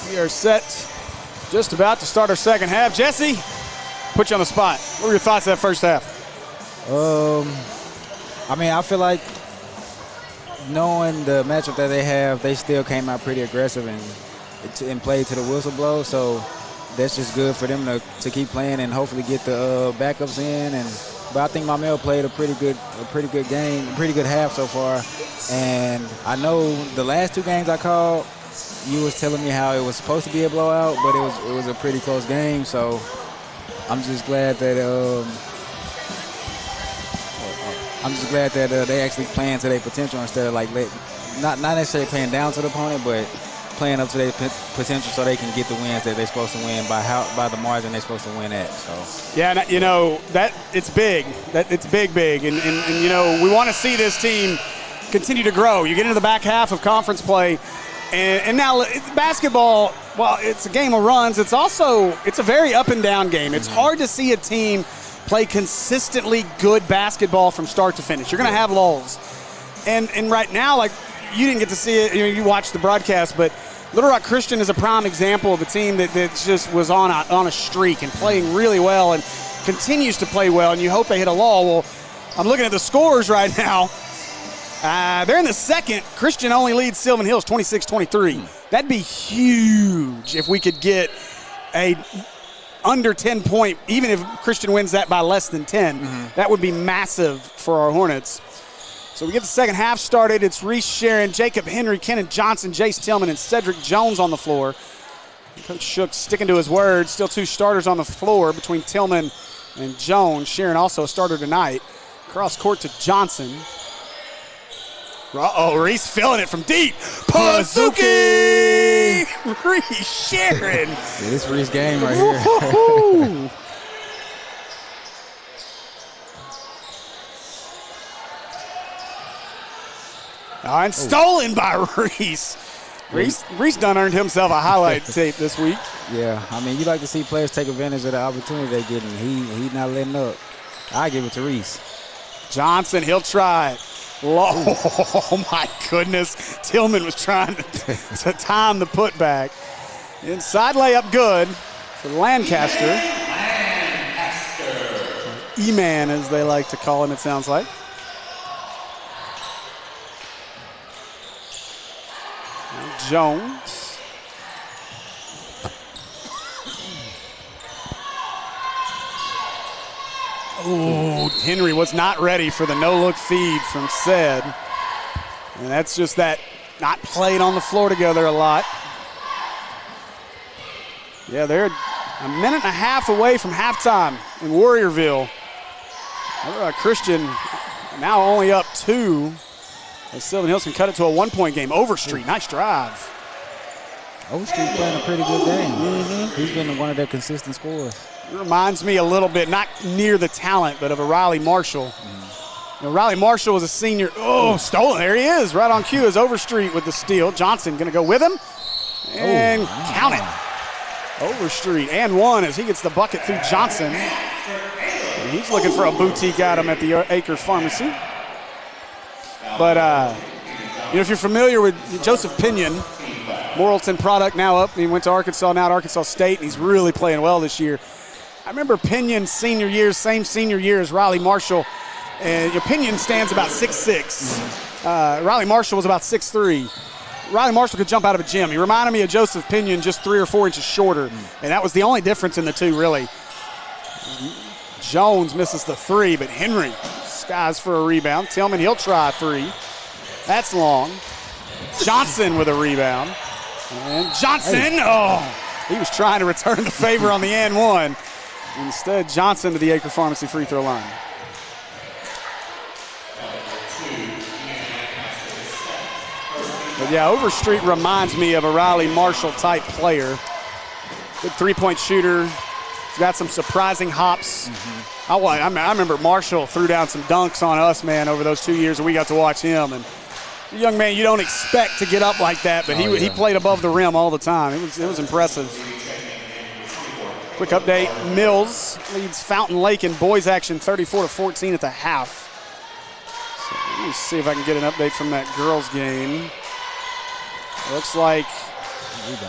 We are set just about to start our second half. Jesse, put you on the spot. What were your thoughts of that first half? I mean, I feel like knowing the matchup that they have, they still came out pretty aggressive and played to the whistle blow. So that's just good for them to keep playing and hopefully get the backups in. But I think Mamel played a pretty good game, a pretty good half so far. And I know the last 2 games I called, you was telling me how it was supposed to be a blowout, but it was a pretty close game. So I'm just glad that they actually playing to their potential instead of like not necessarily playing down to the opponent, but playing up to their potential so they can get the wins that they're supposed to win by the margin they're supposed to win at. So yeah, you know that it's big. That it's big, and you know we want to see this team continue to grow. You get into the back half of conference play, and now basketball. Well, it's a game of runs. It's a very up and down game. It's hard to see a team play consistently good basketball from start to finish. You're going to have lulls, and right now, like you didn't get to see it. You watched the broadcast, but Little Rock Christian is a prime example of a team that just was on a streak and playing really well and continues to play well. And you hope they hit a lull. Well, I'm looking at the scores right now. They're in the second. Christian only leads Sylvan Hills 26-23. That'd be huge if we could get a under 10 point, even if Christian wins that by less than 10. That would be massive for our Hornets. So we get the second half started. It's Reese Sharon, Jacob Henry, Kenan Johnson, Jace Tillman, and Cedric Jones on the floor. Coach Shook sticking to his word. Still 2 starters on the floor between Tillman and Jones. Sharon also a starter tonight. Cross court to Johnson. Reese filling it from deep. Pazuki! Reese Sharon. Yeah, this Reese game right here. And stolen by Reese. Reese done earned himself a highlight tape this week. Yeah, I mean, you like to see players take advantage of the opportunity they're getting. He's not letting up. I give it to Reese. Johnson, he'll try it. Oh, my goodness. Tillman was trying to time the putback. Inside layup good for Lancaster. E-Man, as they like to call him, it sounds like. Jones. Oh, Henry was not ready for the no-look feed from Ced. And that's just that not playing on the floor together a lot. Yeah, they're a minute and a half away from halftime in Warriorville. Christian now only up 2. As Sylvan Hills can cut it to a 1-point game. Overstreet, nice drive. Overstreet playing a pretty good game. He's been one of their consistent scorers. It reminds me a little bit, not near the talent, but of a Riley Marshall. You know, Riley Marshall was a senior. Oh, stolen. There he is, right on cue as Overstreet with the steal. Johnson going to go with him. And count it. Overstreet and 1 as he gets the bucket through Johnson. And he's looking for a boutique item at the Acre Pharmacy. But, you know, if you're familiar with Joseph Pinion, Morrilton product now up. He went to Arkansas, now at Arkansas State, and he's really playing well this year. I remember Pinion's senior year, same senior year as Riley Marshall. And Pinion stands about 6'6". Riley Marshall was about 6'3". Riley Marshall could jump out of a gym. He reminded me of Joseph Pinion, just 3 or 4 inches shorter. And that was the only difference in the two, really. Jones misses the 3, but Henry skies for a rebound. Tillman, he'll try 3. That's long. Johnson with a rebound. And Johnson, he was trying to return the favor on the and 1. Instead, Johnson to the Acre Pharmacy free throw line. But yeah, Overstreet reminds me of a Riley Marshall type player. Good 3-point shooter. He's got some surprising hops. I remember Marshall threw down some dunks on us, man, over those 2 years that we got to watch him. And a young man you don't expect to get up like that, but he played above the rim all the time. It was impressive. Quick update, Mills leads Fountain Lake in boys action 34-14 at the half. So let me see if I can get an update from that girls game. Looks like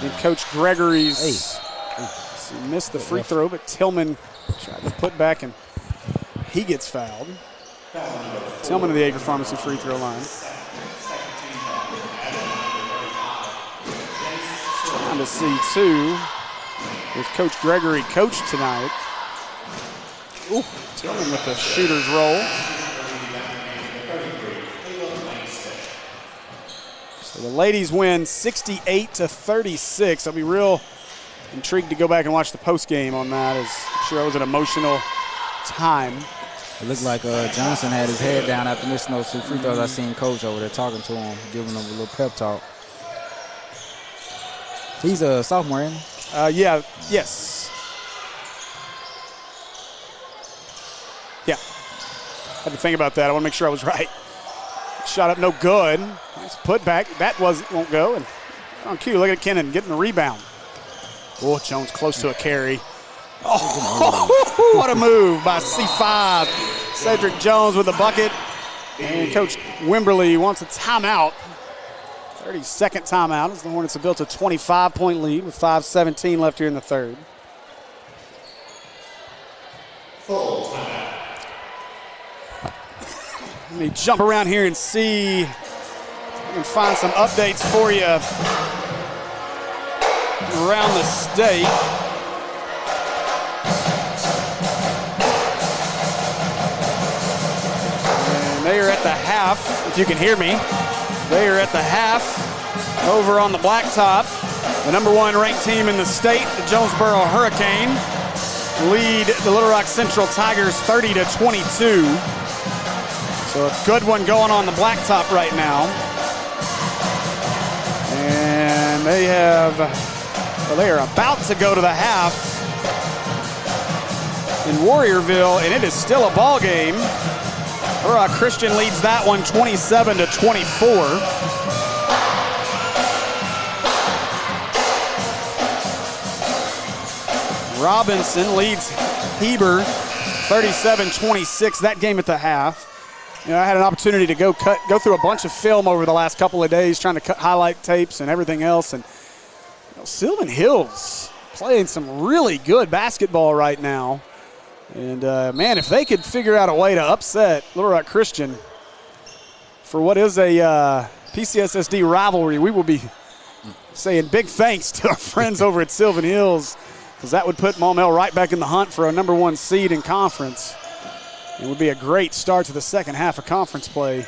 in Coach Gregory's he missed the free throw, but Tillman tried to put back, and he gets fouled. Tillman to the Acre Pharmacy free throw line. Trying to see, too, if Coach Gregory coached tonight. Ooh, Tillman with the shooter's roll. So the ladies win 68-36. I'll be real intrigued to go back and watch the post game on that, as I'm sure it was an emotional time. It looked like Johnson had his head down after missing those 2 free throws. I seen Coach over there talking to him, giving him a little pep talk. He's a sophomore, isn't he? Yes. Yeah. Had to think about that. I want to make sure I was right. Shot up, no good. Nice put back. That won't go. And on cue, look at Kennan getting the rebound. Oh, Jones close to a carry. Oh, what a move by C5. Cedric Jones with a bucket. And Coach Wimberly wants a timeout. 32nd timeout as the Hornets have built a 25-point lead with 5:17 left here in the third. Full timeout. Let me jump around here and see if I can find some updates for you around the state. And they are at the half, if you can hear me. They are at the half over on the blacktop. The number 1 ranked team in the state, the Jonesboro Hurricane, lead the Little Rock Central Tigers 30-22. So a good one going on the blacktop right now. And they are about to go to the half in Warriorville, and it is still a ball game. Christian leads that one 27-24. Robinson leads Heber 37-26. That game at the half. You know, I had an opportunity to go through a bunch of film over the last couple of days, trying to cut highlight tapes and everything else. And Sylvan Hills playing some really good basketball right now. And, man, if they could figure out a way to upset Little Rock Christian for what is a PCSSD rivalry, we will be saying big thanks to our friends over at Sylvan Hills, because that would put Maumelle right back in the hunt for a number 1 seed in conference. It would be a great start to the second half of conference play.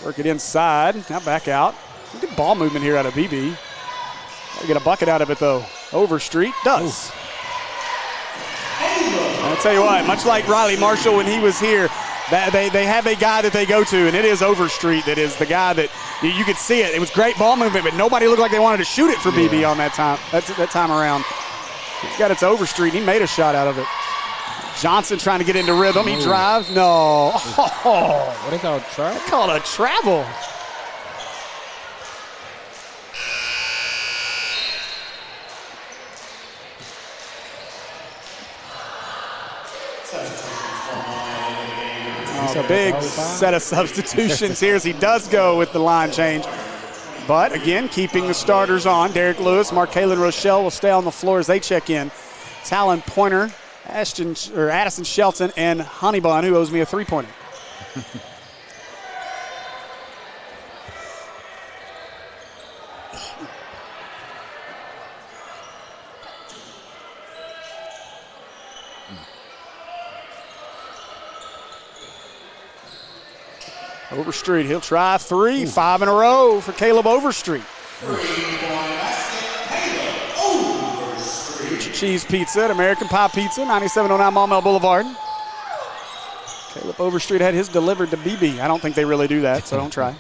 Work it inside, now back out. Good ball movement here out of Beebe. Got to get a bucket out of it, though. Overstreet does. I'll tell you what, much like Riley Marshall when he was here, they have a guy that they go to, and it is Overstreet that is the guy that you could see it. It was great ball movement, but nobody looked like they wanted to shoot it for Beebe on that time. That time around. He's got it to Overstreet. He made a shot out of it. Johnson trying to get into rhythm. He drives. No. Oh. What they call it? They call it a travel. It's a big set of substitutions here as he does go with the line change. But, again, keeping the starters on. Derek Lewis, Markaylin Rochelle will stay on the floor as they check in. Talon Pointer, Addison Shelton, and Honeybun, who owes me a three-pointer. Overstreet, he'll try three. 5 in a row for Caleb Overstreet. Cheese Pizza at American Pie Pizza, 9709 Maumelle Boulevard. Caleb Overstreet had his delivered to Beebe. I don't think they really do that, so don't try.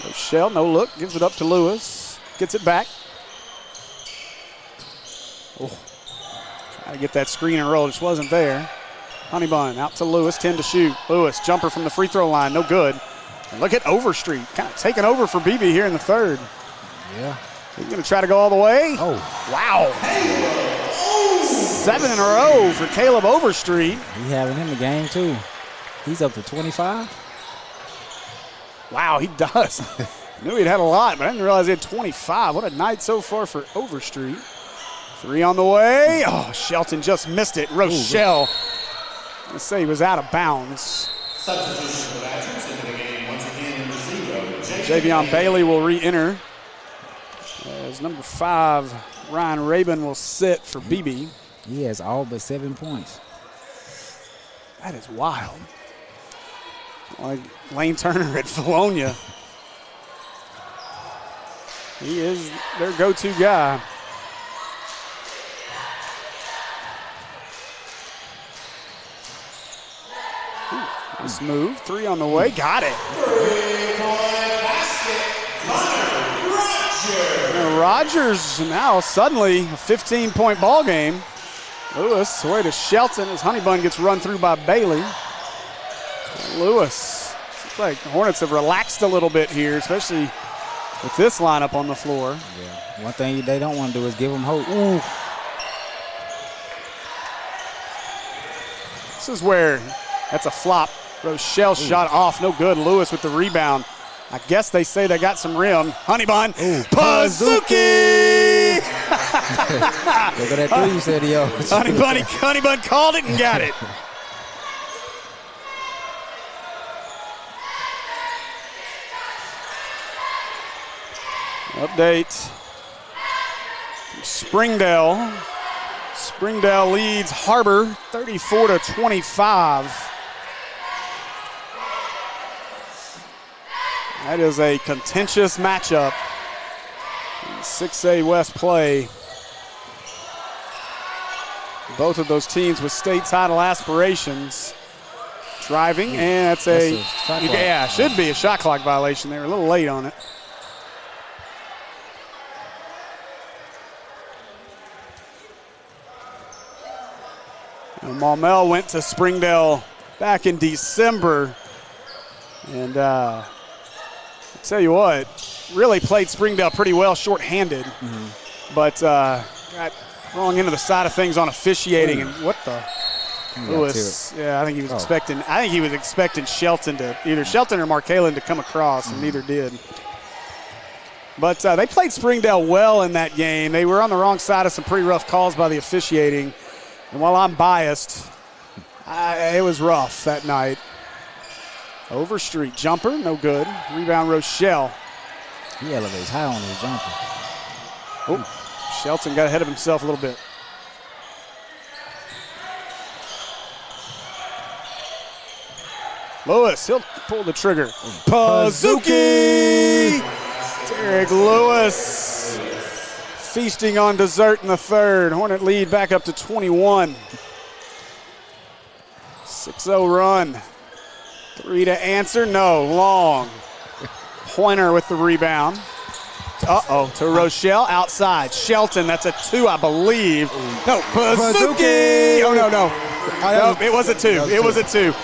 Rochelle, no look, gives it up to Lewis. Gets it back. Oh, trying to get that screen and roll, just wasn't there. Honeybun out to Lewis, 10 to shoot. Lewis, jumper from the free throw line, no good. And look at Overstreet, kind of taking over for Beebe here in the third. Yeah. He's going to try to go all the way. Oh. Wow. 7 in a row for Caleb Overstreet. He having him the game, too. He's up to 25. Wow, he does. Knew he'd had a lot, but I didn't realize he had 25. What a night so far for Overstreet. 3 on the way. Oh, Shelton just missed it. Rochelle, let's say he was out of bounds. Substitution for Badgers into the game once again, number 0. Javion Bailey will re-enter. As number 5, Ryan Rabin will sit for Beebe. He has all but 7 points. That is wild. Like Lane Turner at Bologna. He is their go-to guy. Nice move. 3 on the way. Got it. Rogers now suddenly a 15-point ball game. Lewis away to Shelton as Honeybun gets run through by Bailey. Lewis. Looks like the Hornets have relaxed a little bit here, especially with this lineup on the floor. Yeah. One thing they don't want to do is give them hope. Ooh. This is where that's a flop. Rochelle shot off, no good. Lewis with the rebound. I guess they say they got some rim. Honeybun, Pazuki! Look at that 3 you said, yo. Honeybun called it and got it. Update. Springdale. Springdale leads Harbor 34-25. That is a contentious matchup in 6A West play. Both of those teams with state title aspirations. Driving, and that's should be a shot clock violation. They were a little late on it. Maumelle went to Springdale back in December, and I'll tell you what, really played Springdale pretty well short-handed, but got thrown into the side of things on officiating. And what the? Lewis, I think he was expecting. I think he was expecting Shelton or Markalen to come across, and neither did. But they played Springdale well in that game. They were on the wrong side of some pretty rough calls by the officiating. And while I'm biased, it was rough that night. Overstreet jumper, no good. Rebound Rochelle. He elevates high on his jumper. Oh, Shelton got ahead of himself a little bit. Lewis, he'll pull the trigger. Pazuki! Derek Lewis feasting on dessert in the third. Hornet lead back up to 21. 6-0 run. 3 to answer, no, long. Pointer with the rebound. To Rochelle, outside. Shelton, that's a 2, I believe. No, Pazuki! Oh, no. No, it was a 2. It was a 2.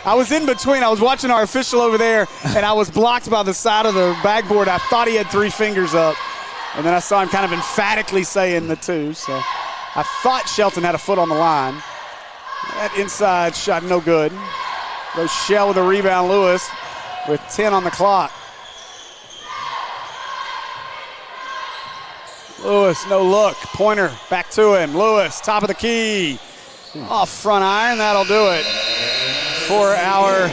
I was in between. I was watching our official over there, and I was blocked by the side of the backboard. I thought he had 3 fingers up, and then I saw him kind of emphatically saying the 2. So I thought Shelton had a foot on the line. That inside shot, no good. Rochelle with a rebound. Lewis with 10 on the clock. Lewis, no look. Pointer back to him. Lewis, top of the key. Off front iron, that'll do it for our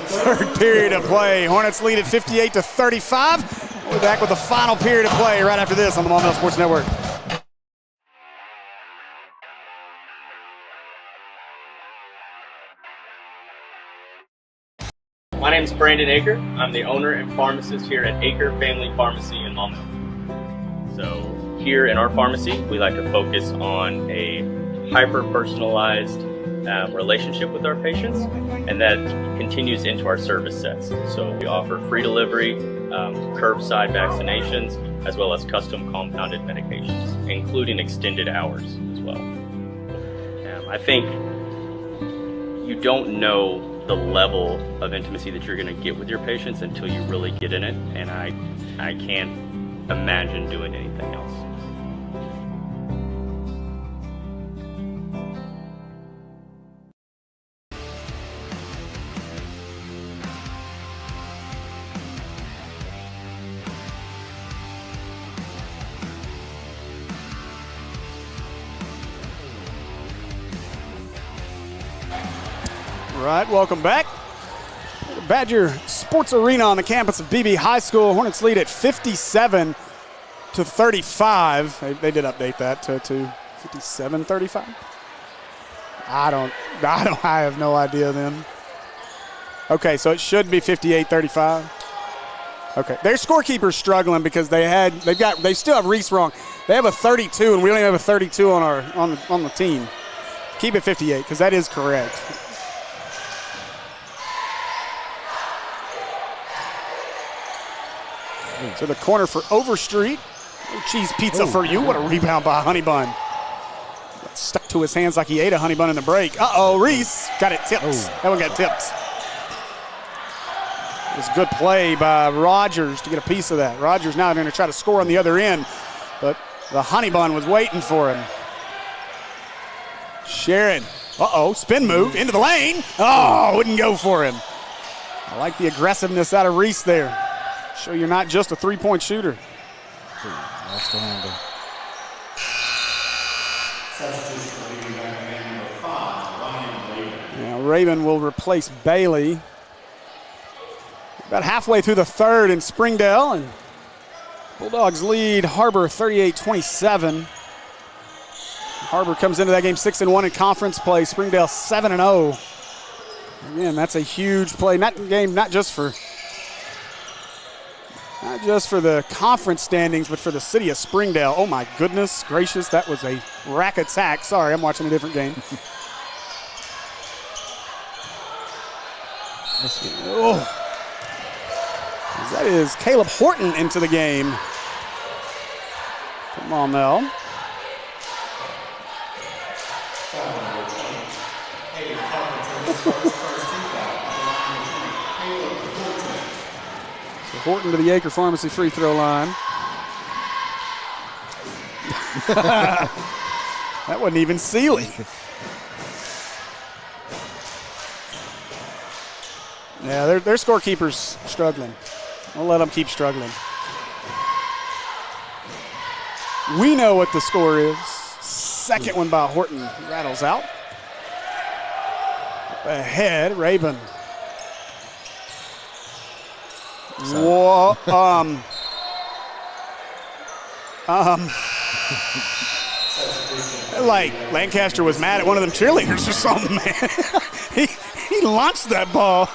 third period of play. Hornets lead at 58-35. We'll be back with the final period of play right after this on the Maumelle Sports Network. My name is Brandon Aker. I'm the owner and pharmacist here at Aker Family Pharmacy in Maumelle. So here in our pharmacy, we like to focus on a hyper-personalized relationship with our patients, and that continues into our service sets. So we offer free delivery, curbside vaccinations, as well as custom compounded medications, including extended hours as well. I think you don't know the level of intimacy that you're going to get with your patients until you really get in it, and I can't imagine doing anything else. Right, welcome back. Badger Sports Arena on the campus of Beebe High School. Hornets lead at 57-35. They did update that to 57-35. I have no idea then. Okay, so it should be 58-35. Okay, their scorekeeper's struggling because they still have Reese wrong. They have a 32, and we only have a 32 on the team. Keep it 58 because that is correct. To the corner for Overstreet. Cheese pizza for you. What a rebound by Honey Bun. Stuck to his hands like he ate a Honey Bun in the break. Uh-oh, Reese got it tipped. That one got tipped. It was a good play by Rogers to get a piece of that. Rogers now going to try to score on the other end, but the Honey Bun was waiting for him. Sharon, spin move into the lane. Oh, wouldn't go for him. I like the aggressiveness out of Reese there. Show you're not just a three-point shooter. That's the handle. Now Raven will replace Bailey. About halfway through the third in Springdale, and Bulldogs lead Harbor 38-27. Harbor comes into that game 6-1 in conference play. Springdale 7-0. Again, that's a huge play. Not just for the conference standings, but for the city of Springdale. Oh my goodness gracious, that was a rack attack. Sorry, I'm watching a different game. That is Caleb Horton into the game. Come on now. Horton to the Acre Pharmacy free throw line. That wasn't even Sealy. Yeah, their scorekeeper's struggling. We'll let them keep struggling. We know what the score is. Second one by Horton rattles out. Ahead, Raven. Whoa, like Lancaster was mad at one of them cheerleaders or something, man. he launched that ball.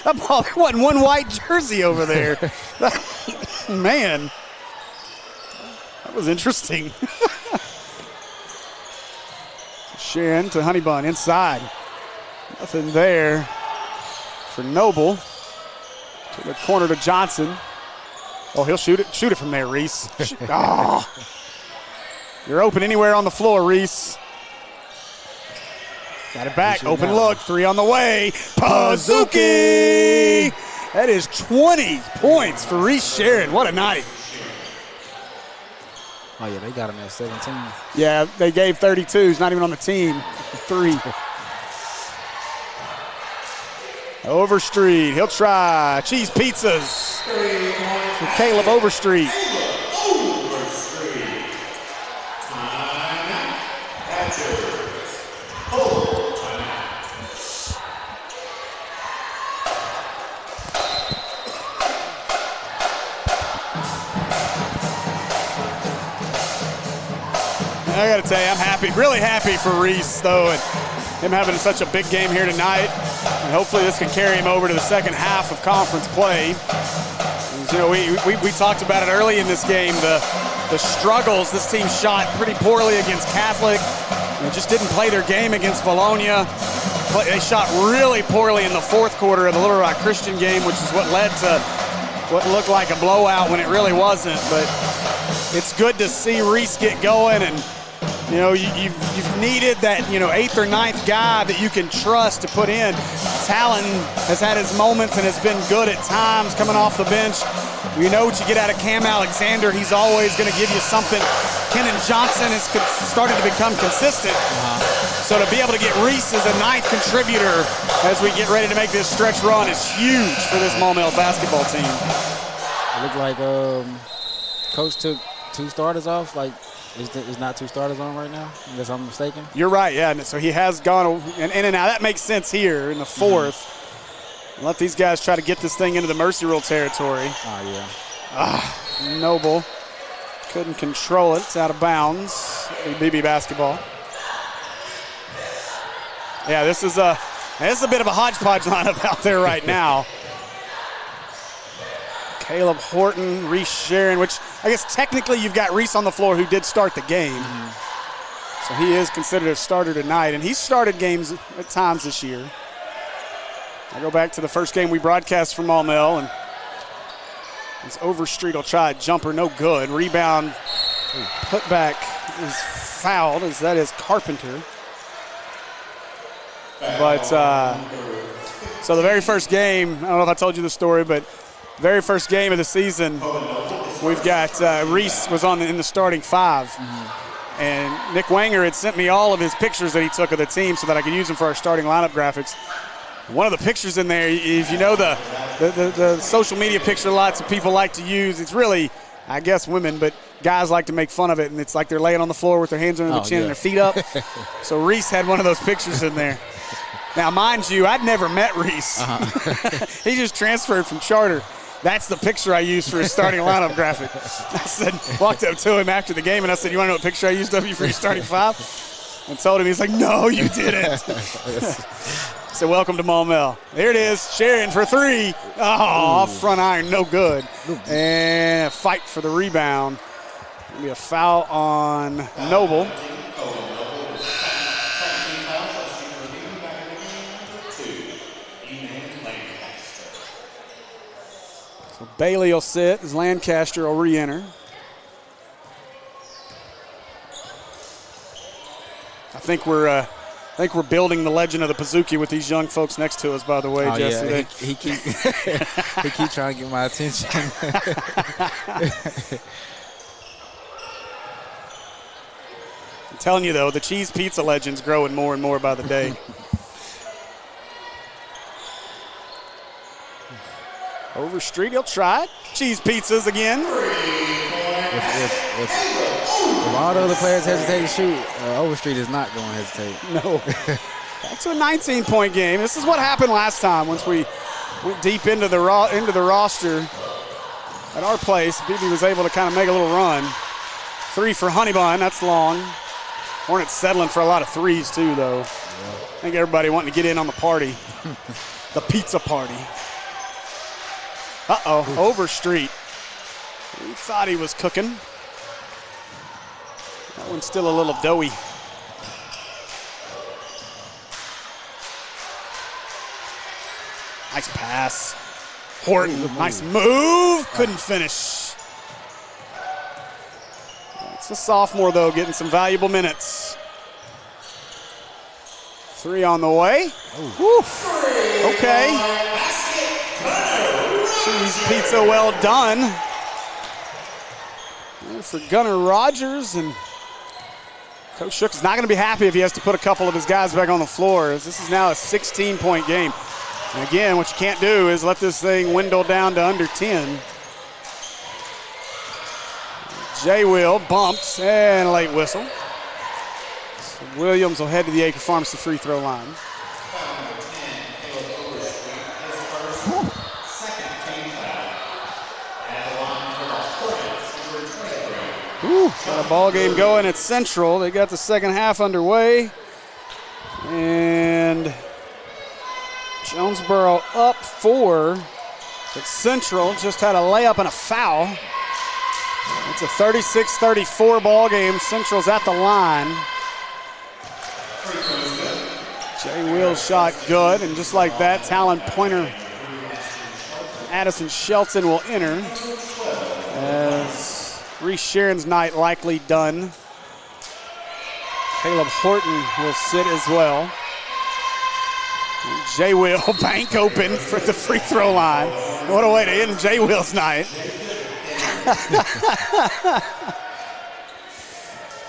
That ball wasn't one white jersey over there. Man, that was interesting. Sharon to Honey Bun inside. Nothing there for Noble. To the corner to Johnson. Oh, he'll shoot it. Shoot it from there, Reese. Oh. You're open anywhere on the floor, Reese. Got it back. Open look. Three on the way. Pazuki! That is 20 points for Reese Sharon. What a night. Oh, yeah, they got him at 17. Yeah, they gave 32. He's not even on the team. Three. Overstreet, he'll try. Cheese pizzas for Caleb Overstreet. I got to tell you, I'm happy, really happy for Reese, though, and him having such a big game here tonight. And hopefully this can carry him over to the second half of conference play. And, you know, we talked about it early in this game, the struggles. This team shot pretty poorly against Catholic. They just didn't play their game against Valonia. They shot really poorly in the fourth quarter of the Little Rock Christian game, which is what led to what looked like a blowout when it really wasn't. But it's good to see Reese get going, and you know, you've needed that, you know, 8th or 9th guy that you can trust to put in. Talon has had his moments and has been good at times coming off the bench. You know what you get out of Cam Alexander. He's always going to give you something. Kenan Johnson has started to become consistent. So to be able to get Reese as a 9th contributor as we get ready to make this stretch run is huge for this Maumelle basketball team. It looked like Coach took 2 starters off, like Is not 2 starters on right now, unless I'm mistaken? You're right, yeah. So he has gone in and out. That makes sense here in the 4th. Let these guys try to get this thing into the mercy rule territory. Oh, yeah. Noble couldn't control it. It's out of bounds. Beebe basketball. Yeah, this is a bit of a hodgepodge lineup out there right now. Caleb Horton, Reese Sharon, which I guess technically you've got Reese on the floor who did start the game. So he is considered a starter tonight, and he's started games at times this year. I go back to the first game we broadcast from Maumelle, and as Overstreet will try a jumper, no good. Rebound, put back is fouled, as that is Carpenter. But so the very first game, I don't know if I told you the story, but very first game of the season, we've got Reese was in the starting 5. And Nick Wanger had sent me all of his pictures that he took of the team so that I could use them for our starting lineup graphics. One of the pictures in there, if you know the social media picture lots of people like to use, it's really, I guess, women, but guys like to make fun of it, and it's like they're laying on the floor with their hands under their chin and their feet up. So Reese had one of those pictures in there. Now, mind you, I'd never met Reese. He just transferred from Charter. That's the picture I used for his starting lineup graphic. I walked up to him after the game, and I said, "You want to know what picture I used of you for your starting 5?" And told him, he's like, "No, you didn't." So welcome to Maumelle. Here it is, Sharon for 3. Oh, off front iron, no good. And a fight for the rebound. Going to be a foul on Noble. So Bailey will sit as Lancaster will re-enter. I think we're building the legend of the Pizookie with these young folks next to us, by the way, Jesse. Yeah. He keep trying to get my attention. I'm telling you, though, the cheese pizza legend's growing more and more by the day. Overstreet, he'll try it. Cheese pizzas again. If all the other players hesitate to shoot, Overstreet is not going to hesitate. No. That's a 19-point game. This is what happened last time once we went deep into the roster at our place. Beebe was able to kind of make a little run. 3 for Honeybun. That's long. Hornets settling for a lot of 3s, too, though. Yeah. I think everybody wanting to get in on the party. The pizza party. Overstreet. He thought he was cooking. That one's still a little doughy. Nice pass. Horton, nice move. Couldn't finish. It's a sophomore, though, getting some valuable minutes. 3 on the way. Okay. Cheese pizza, well done. And for Gunnar Rogers, and Coach Shook is not going to be happy if he has to put a couple of his guys back on the floor. This is now a 16-point game. And again, what you can't do is let this thing dwindle down to under 10. J. Will bumps and a late whistle. So Williams will head to the Acre Pharmacy free throw line. Got a ball game going at Central. They got the second half underway. And Jonesboro up 4. But Central just had a layup and a foul. It's a 36-34 ball game. Central's at the line. Jay Will's shot good. And just like that, Talon Pointer, Addison Shelton will enter. As Reese Sharon's night likely done. Caleb Horton will sit as well. J. Will bank open for the free throw line. What a way to end J. Will's night.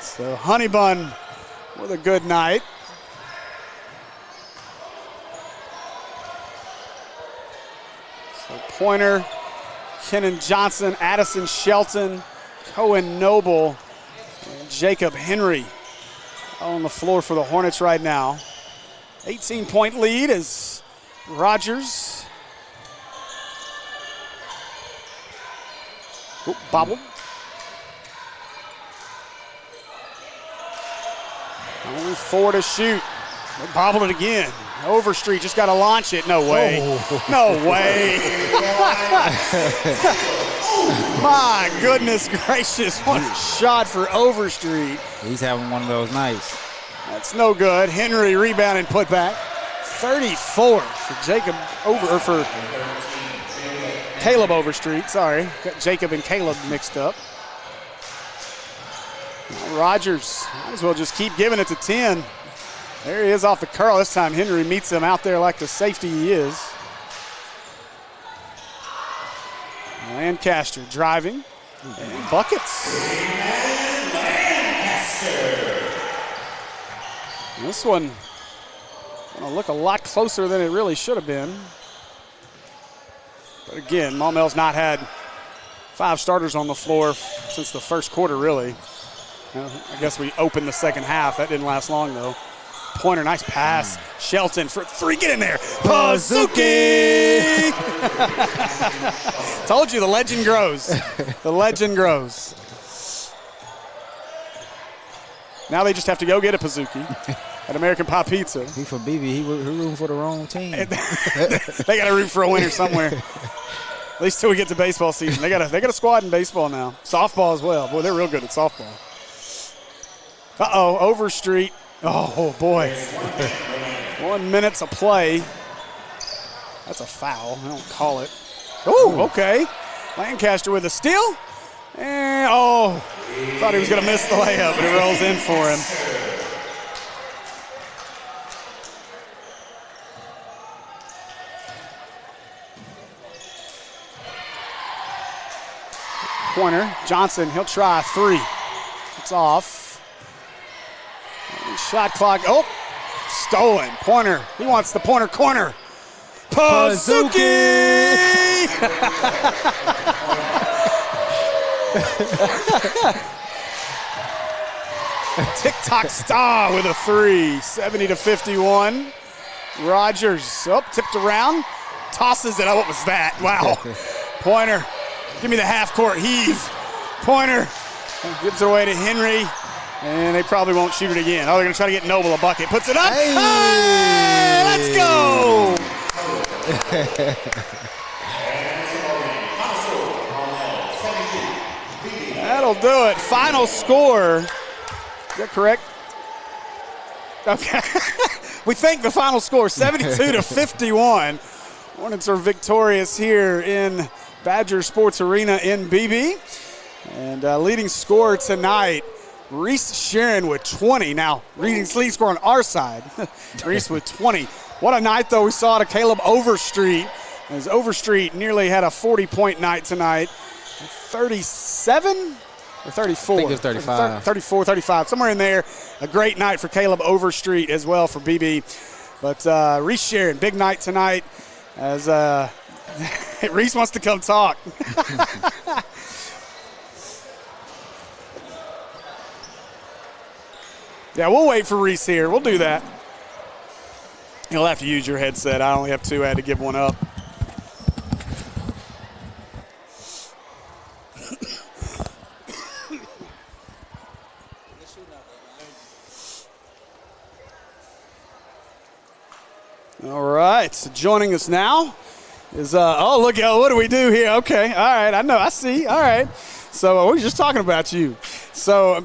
So Honeybun with a good night. So Pointer, Kenan Johnson, Addison Shelton, Cohen Noble, and Jacob Henry on the floor for the Hornets right now. 18-point lead as Rogers. Bobbled. Only 4 to shoot. They bobbled it again. Overstreet just got to launch it. No way. Oh. No way. My goodness gracious. What a shot for Overstreet. He's having one of those nights. That's no good. Henry rebound and put back. 34 for Jacob for Caleb Overstreet. Sorry. Got Jacob and Caleb mixed up. Rogers might as well just keep giving it to 10. There he is off the curl. This time Henry meets him out there like the safety he is. Lancaster driving. And buckets. This one going to look a lot closer than it really should have been. But again, Maumell's not had 5 starters on the floor since the first quarter, really. I guess we opened the second half. That didn't last long, though. Pointer, nice pass. Shelton for 3. Get in there. Pazuki! Told you, the legend grows. The legend grows. Now they just have to go get a Pazuki at American Pie Pizza. He for Beebe. He rooting for the wrong team. They got to root for a winner somewhere. At least till we get to baseball season. They got a squad in baseball now. Softball as well. Boy, they're real good at softball. Uh-oh, Overstreet. Oh, boy. 1 minute to play. That's a foul. I don't call it. Oh, okay. Lancaster with a steal. And, thought he was going to miss the layup, but it rolls in for him. Pointer, Johnson, he'll try a 3. It's off. Shot clock, stolen. Pointer, he wants the Pointer corner. Pazuki! TikTok star with a 3, 70-51. Rogers, tipped around, tosses it. Oh, what was that? Wow. Pointer, give me the half-court heave. Pointer gives it away to Henry, and they probably won't shoot it again. Oh, they're going to try to get Noble a bucket. Puts it up. Hey, let's go. That'll do it. Final score. Is that correct? Okay. We think the final score, 72-51. Hornets are victorious here in Badger Sports Arena in Beebe. And leading scorer tonight, Reese Sharon with 20. Now, leading score on our side, Reese with 20. What a night, though, we saw to Caleb Overstreet. As Overstreet nearly had a 40-point night tonight. 37 or 34? I think it was 35. 34, 35, somewhere in there. A great night for Caleb Overstreet as well for BB. But Reese Sharon, big night tonight as Reese wants to come talk. Yeah, we'll wait for Reese here. We'll do that. You'll have to use your headset. I only have 2. I had to give one up. All right, so joining us now is, look, what do we do here? Okay, all right, I know, I see, all right. So we're just talking about you. So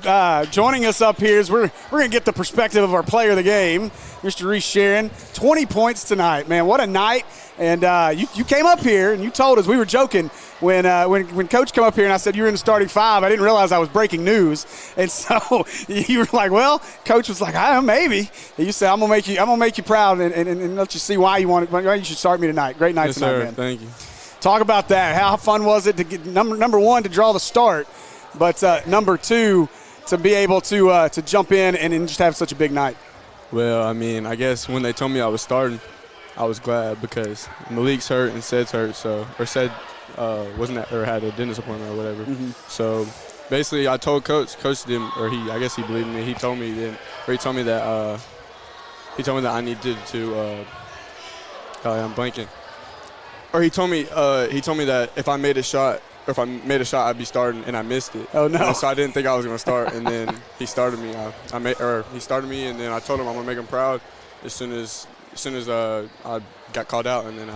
joining us up here is we're going to get the perspective of our player of the game, Mr. Reese Sharon. 20 points tonight, man. What a night. And you came up here and you told us, we were joking when Coach came up here and I said you were in the starting 5. I didn't realize I was breaking news. And so you were like, well, Coach was like, I don't know, maybe. And you said, I'm gonna make you proud and let you see why you should start me tonight. Great night tonight, sir. man. Thank you. Talk about that. How fun was it to get number 1 to draw the start, but number 2 to be able to jump in and just have such a big night? Well, I mean, I guess when they told me I was starting, I was glad because Malik's hurt and Sed's hurt, or Sed wasn't or had a dentist appointment or whatever. Mm-hmm. So basically I told Coach didn't, or I guess he believed me. He told me that I needed to. I'm blanking. Or he told me that if I made a shot, I'd be starting, and I missed it. Oh no! And so I didn't think I was going to start, and then he started me. He started me, and then I told him I'm going to make him proud as soon as I got called out, and then.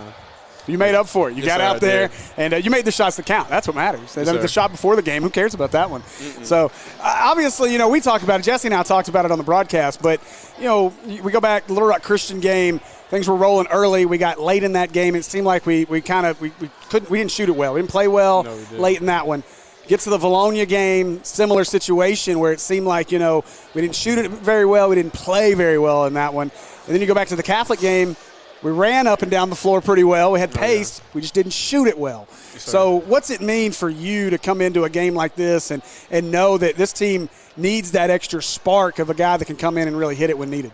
You made up for it. You got out there, and you made the shots that count. That's what matters. Yes, the shot before the game, who cares about that one? So, obviously, we talked about it. Jesse and I talked about it on the broadcast, but, we go back, Little Rock Christian game, things were rolling early. We got late in that game. It seemed like we didn't shoot it well. We didn't play well late in that one. Get to the Valonia game, similar situation where it seemed like, we didn't shoot it very well. We didn't play very well in that one. And then you go back to the Catholic game. We ran up and down the floor pretty well. We had pace. Yeah. We just didn't shoot it well. Yes, so what's it mean for you to come into a game like this and know that this team needs that extra spark of a guy that can come in and really hit it when needed?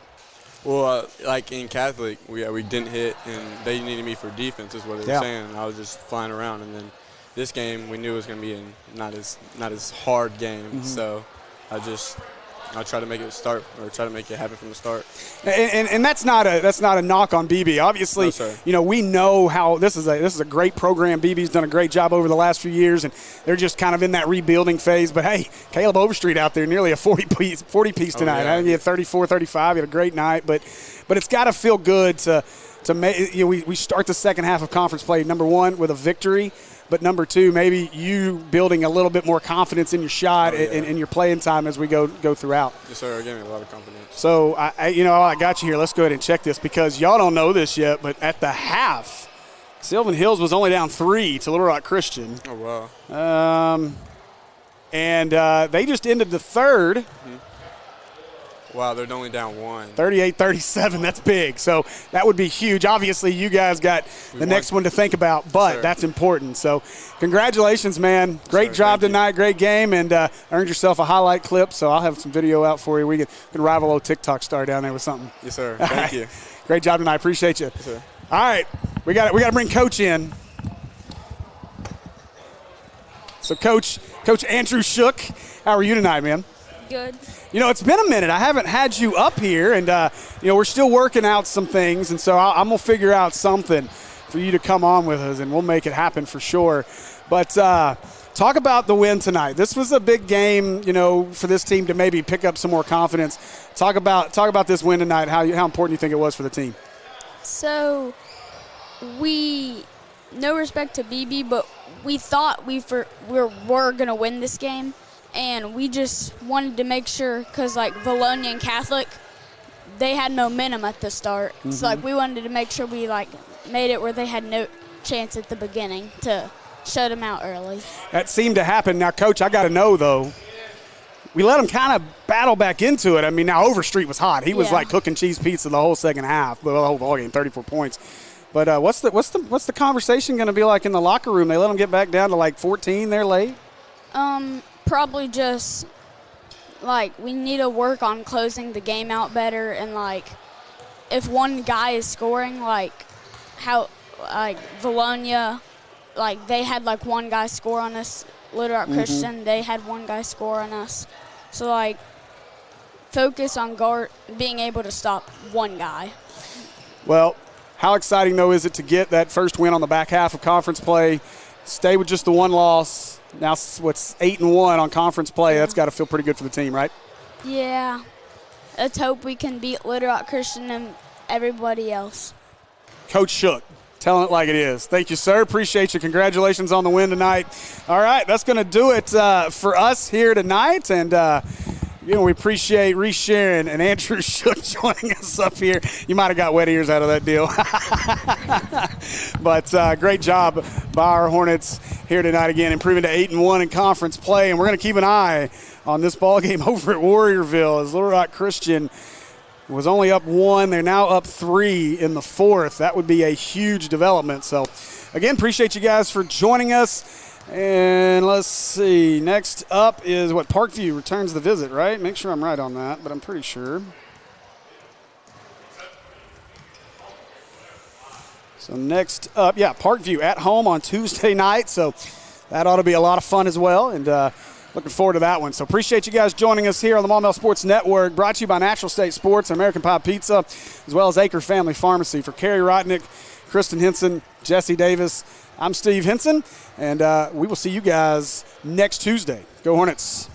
Well, like in Catholic, we didn't hit, and they needed me for defense is what they were saying. And I was just flying around. And then this game, we knew it was going to be a not as hard game. So I'll try to make it start, or try to make it happen from the start. And that's not a knock on Beebe. Obviously, no, we know how this is a great program. Beebe's done a great job over the last few years, and they're just kind of in that rebuilding phase. But hey, Caleb Overstreet out there, nearly a 40 piece tonight. I think he had 34, 35. He had a great night, but it's got to feel good to make. We start the second half of conference play, number one, with a victory. But number two, maybe you building a little bit more confidence in your shot and your playing time as we go throughout. Yes, sir. It gave me a lot of confidence. So, I got you here. Let's go ahead and check this because y'all don't know this yet, but at the half, Sylvan Hills was only down 3 to Little Rock Christian. Oh, wow. And they just ended the third. Wow, they're only down 1. 38-37, that's big. So that would be huge. Obviously, you guys got the next one to think about, but that's important. So congratulations, man. Great job tonight, great game, and earned yourself a highlight clip. So I'll have some video out for you. We can rival old TikTok star down there with something. Yes, sir. Thank you. Great job tonight. Appreciate you. Yes, sir. All right, we got to bring Coach in. So Coach Andrew Shook, how are you tonight, man? Good. It's been a minute. I haven't had you up here, and, we're still working out some things, and so I'm going to figure out something for you to come on with us, and we'll make it happen for sure. But talk about the win tonight. This was a big game, for this team to maybe pick up some more confidence. Talk about this win tonight, how important you think it was for the team. So no respect to Beebe, but we thought we were going to win this game. And we just wanted to make sure, because, Valonia and Catholic, they had momentum at the start. So, we wanted to make sure we, made it where they had no chance at the beginning to shut them out early. That seemed to happen. Now, Coach, I got to know, though, we let them kind of battle back into it. I mean, now Overstreet was hot. He was, cooking cheese pizza the whole second half, the whole ball game, 34 points. But what's the conversation going to be like in the locker room? They let them get back down to, 14 there late? Probably just, we need to work on closing the game out better. And, if one guy is scoring, how, Valonia, they had, one guy score on us. Little Rock Christian, they had one guy score on us. So, focus on being able to stop one guy. Well, how exciting, though, is it to get that first win on the back half of conference play, stay with just the one loss? Now, what's 8-1 on conference play? That's got to feel pretty good for the team, right? Yeah. Let's hope we can beat Little Rock Christian and everybody else. Coach Shook, telling it like it is. Thank you, sir. Appreciate you. Congratulations on the win tonight. All right, that's going to do it for us here tonight. And, we appreciate Reese Sharon and Andrew Shook joining us up here. You might have got wet ears out of that deal. But great job by our Hornets here tonight again, improving to 8-1 in conference play. And we're going to keep an eye on this ball game over at Warriorville as Little Rock Christian was only up 1. They're now up 3 in the fourth. That would be a huge development. So, again, appreciate you guys for joining us. And let's see. Next up is Parkview returns the visit, right? Make sure I'm right on that, but I'm pretty sure. So next up, Parkview at home on Tuesday night. So that ought to be a lot of fun as well. And looking forward to that one. So appreciate you guys joining us here on the Maumelle Sports Network, brought to you by Natural State Sports and American Pie Pizza, as well as Acre Family Pharmacy. For Kerry Rotnick, Kristen Henson, Jesse Davis, I'm Steve Henson, and we will see you guys next Tuesday. Go Hornets.